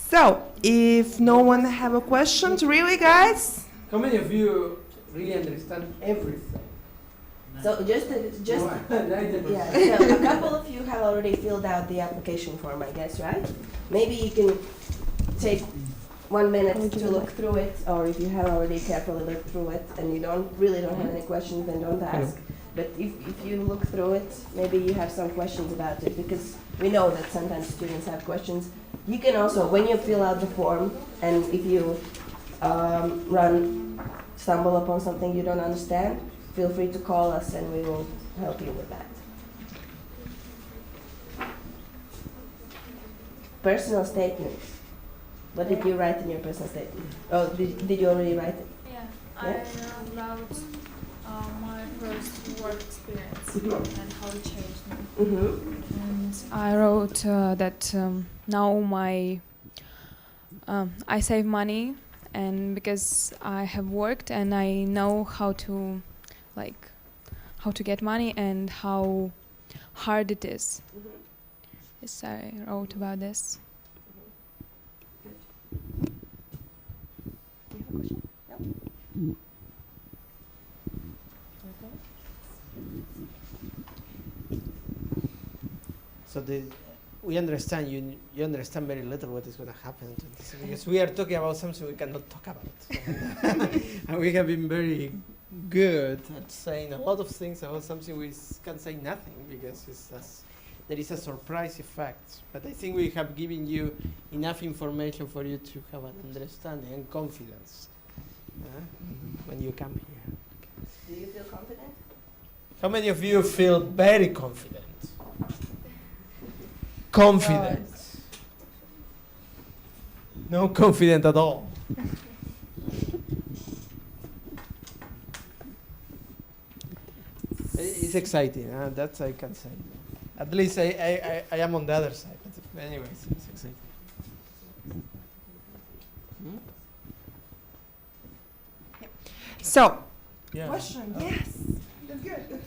So, if no one have a question, really, guys? How many of you really understand everything? So just yeah. So a couple of you have already filled out the application form, I guess, right? Maybe you can take 1 minute to look through it, or if you have already carefully looked through it and you don't have any questions, then don't ask. But if you look through it, maybe you have some questions about it, because we know that sometimes students have questions. You can also, when you fill out the form, and if you stumble upon something you don't understand, feel free to call us and we will help you with that. Personal statement. What did you write in your personal statement? Oh, did you already write it? Yeah, Yeah? I wrote my first work experience Mhm. and how it changed me. Mm-hmm. And I wrote that now I save money, and because I have worked and I know how to get money and how hard it is. Mm-hmm. Yes, I wrote about this. So we understand you understand very little what is going to happen to this, because we are talking about something we cannot talk about. And we have been very good at saying a lot of things about something we can say nothing, because there is a surprise effect. But I think we have given you enough information for you to have an understanding and confidence when you come here. Do you feel confident? How many of you feel very confident? Confident. No confident at all. It's exciting. That I can say. At least I am on the other side. But anyways, it's exciting. So, Yeah. question, yes. That's good.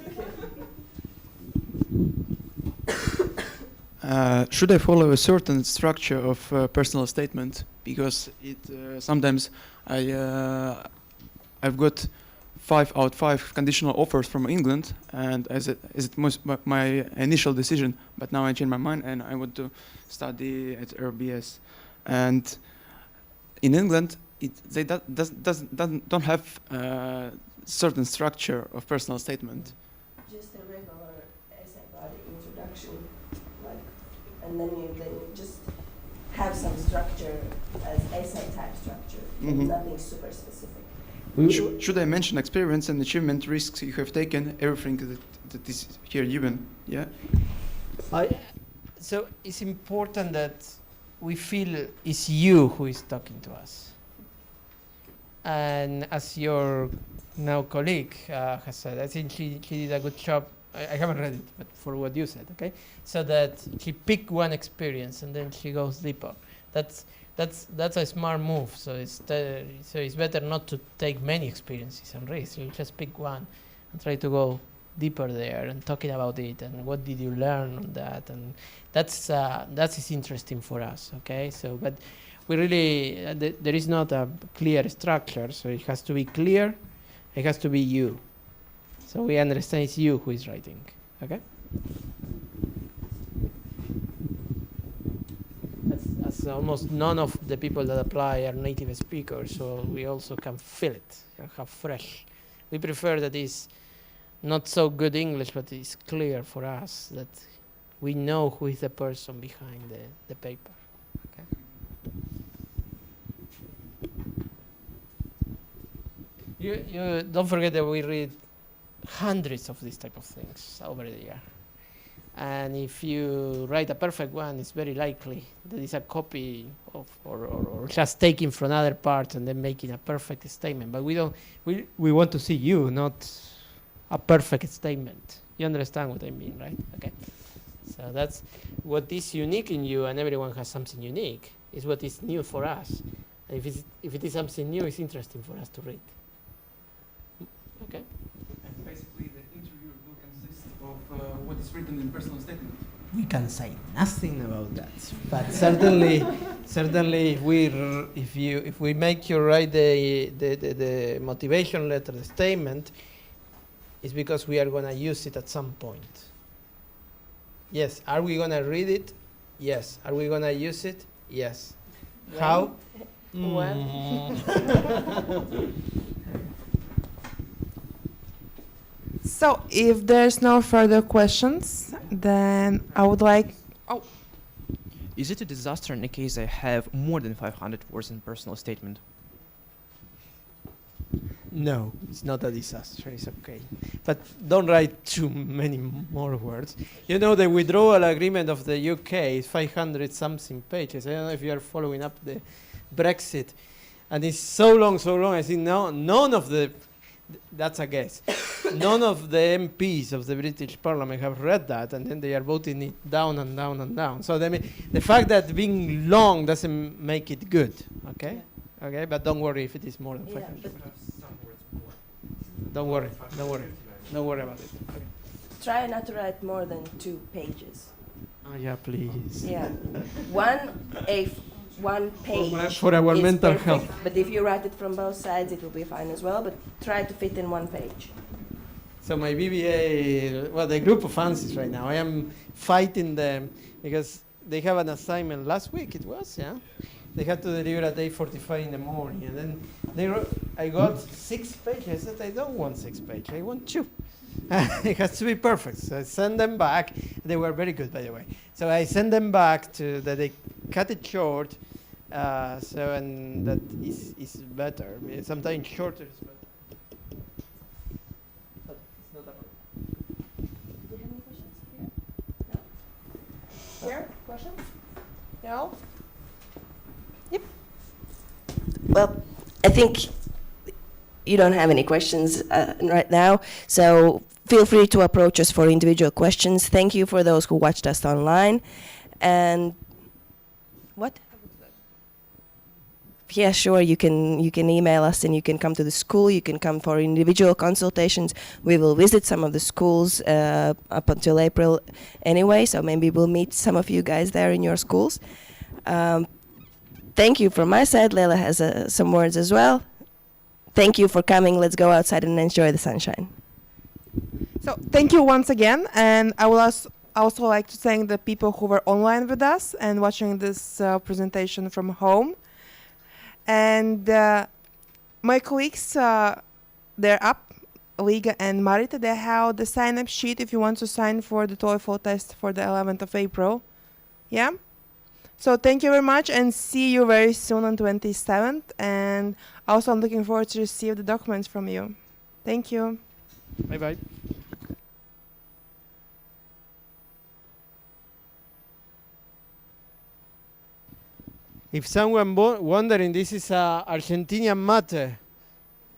Should I follow a certain structure of personal statement? Because it sometimes I've got 5 out of 5 conditional offers from England, and as it was my initial decision, but now I change my mind and I want to study at RBS. And in England, they don't have certain structure of personal statement. Just a regular essay body introduction, and then you just have some structure as essay type structure, Mhm. nothing super specific. Should I mention experience and achievement, risks you have taken, everything that is here given? Yeah. So it's important that we feel it's you who is talking to us. And as your now colleague has said, I think she did a good job. I haven't read it, but for what you said, okay? So that she picked one experience and then she goes deeper. That's a smart move. So it's better not to take many experiences and risks. You just pick one and try to go deeper there and talking about it and what did you learn on that, and that is interesting for us. Okay, so but we really there is not a clear structure, so it has to be clear. It has to be you. So we understand it's you who is writing. Okay. As almost none of the people that apply are native speakers, so we also can feel it and have fresh. We prefer that it's not so good English, but it's clear for us that we know who is the person behind the paper. Okay. You don't forget that we read hundreds of these type of things over the year. And if you write a perfect one, it's very likely that it's a copy of or just taking from other parts and then making a perfect statement. But we want to see you, not a perfect statement. You understand what I mean, right? Okay. So that's what is unique in you, and everyone has something unique. Is what is new for us. And if it is something new, it's interesting for us to read. Okay. And basically, the interview will consist of what is written in personal statement. We can say nothing about that, but certainly, if we make you write the motivation letter, the statement, it's because we are going to use it at some point. Yes. Are we going to read it? Yes. Are we going to use it? Yes. When? How? When? So, if there's no further questions, then I would like. Oh. Is it a disaster in the case I have more than 500 words in personal statement? No, it's not a disaster. It's okay. But don't write too many more words. You know, the withdrawal agreement of the UK is 500 something pages. I don't know if you are following up the Brexit. And it's so long, I think none of the, that's a guess, none of the MPs of the British Parliament have read that, and then they are voting it down and down and down. So the fact that being long doesn't make it good, okay? Yeah. Okay, but don't worry if it is more than 500. Don't worry about it. Okay. Try not to write more than 2 pages. Oh, yeah, please. Yeah. One page for our is mental perfect, health. but if you write it from both sides, it will be fine as well. But try to fit in 1 page. So my BBA, well, the group of ANSYS right now, I am fighting them because they have an assignment last week. It was, yeah. They had to deliver at 8:45 in the morning, and then I got 6 pages. I said, I don't want 6 pages. I want 2. It has to be perfect. So I sent them back. They were very good, by the way. So I sent them back to that they cut it short. And that is better. I mean, sometimes shorter is better. But it's not a problem. Do you have any questions here? No? Here? Questions? No? Yep. Well, I think you don't have any questions right now, so feel free to approach us for individual questions. Thank you for those who watched us online. And what? Yeah, sure, you can email us and you can come to the school. You can come for individual consultations. We will visit some of the schools up until April anyway, so maybe we'll meet some of you guys there in your schools. Thank you from my side. Leila has some words as well. Thank you for coming. Let's go outside and enjoy the sunshine. So thank you once again, and I will also like to thank the people who were online with us and watching this presentation from home. And my colleagues, they're up, Liga and Marita. They have the sign-up sheet if you want to sign for the TOEFL test for the 11th of April. Yeah? So thank you very much, and see you very soon on 27th. And also I'm looking forward to receive the documents from you. Thank you. Bye-bye. If someone wondering, this is Argentinian mate.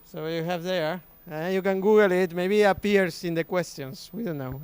So you have there. You can Google it. Maybe it appears in the questions. We don't know.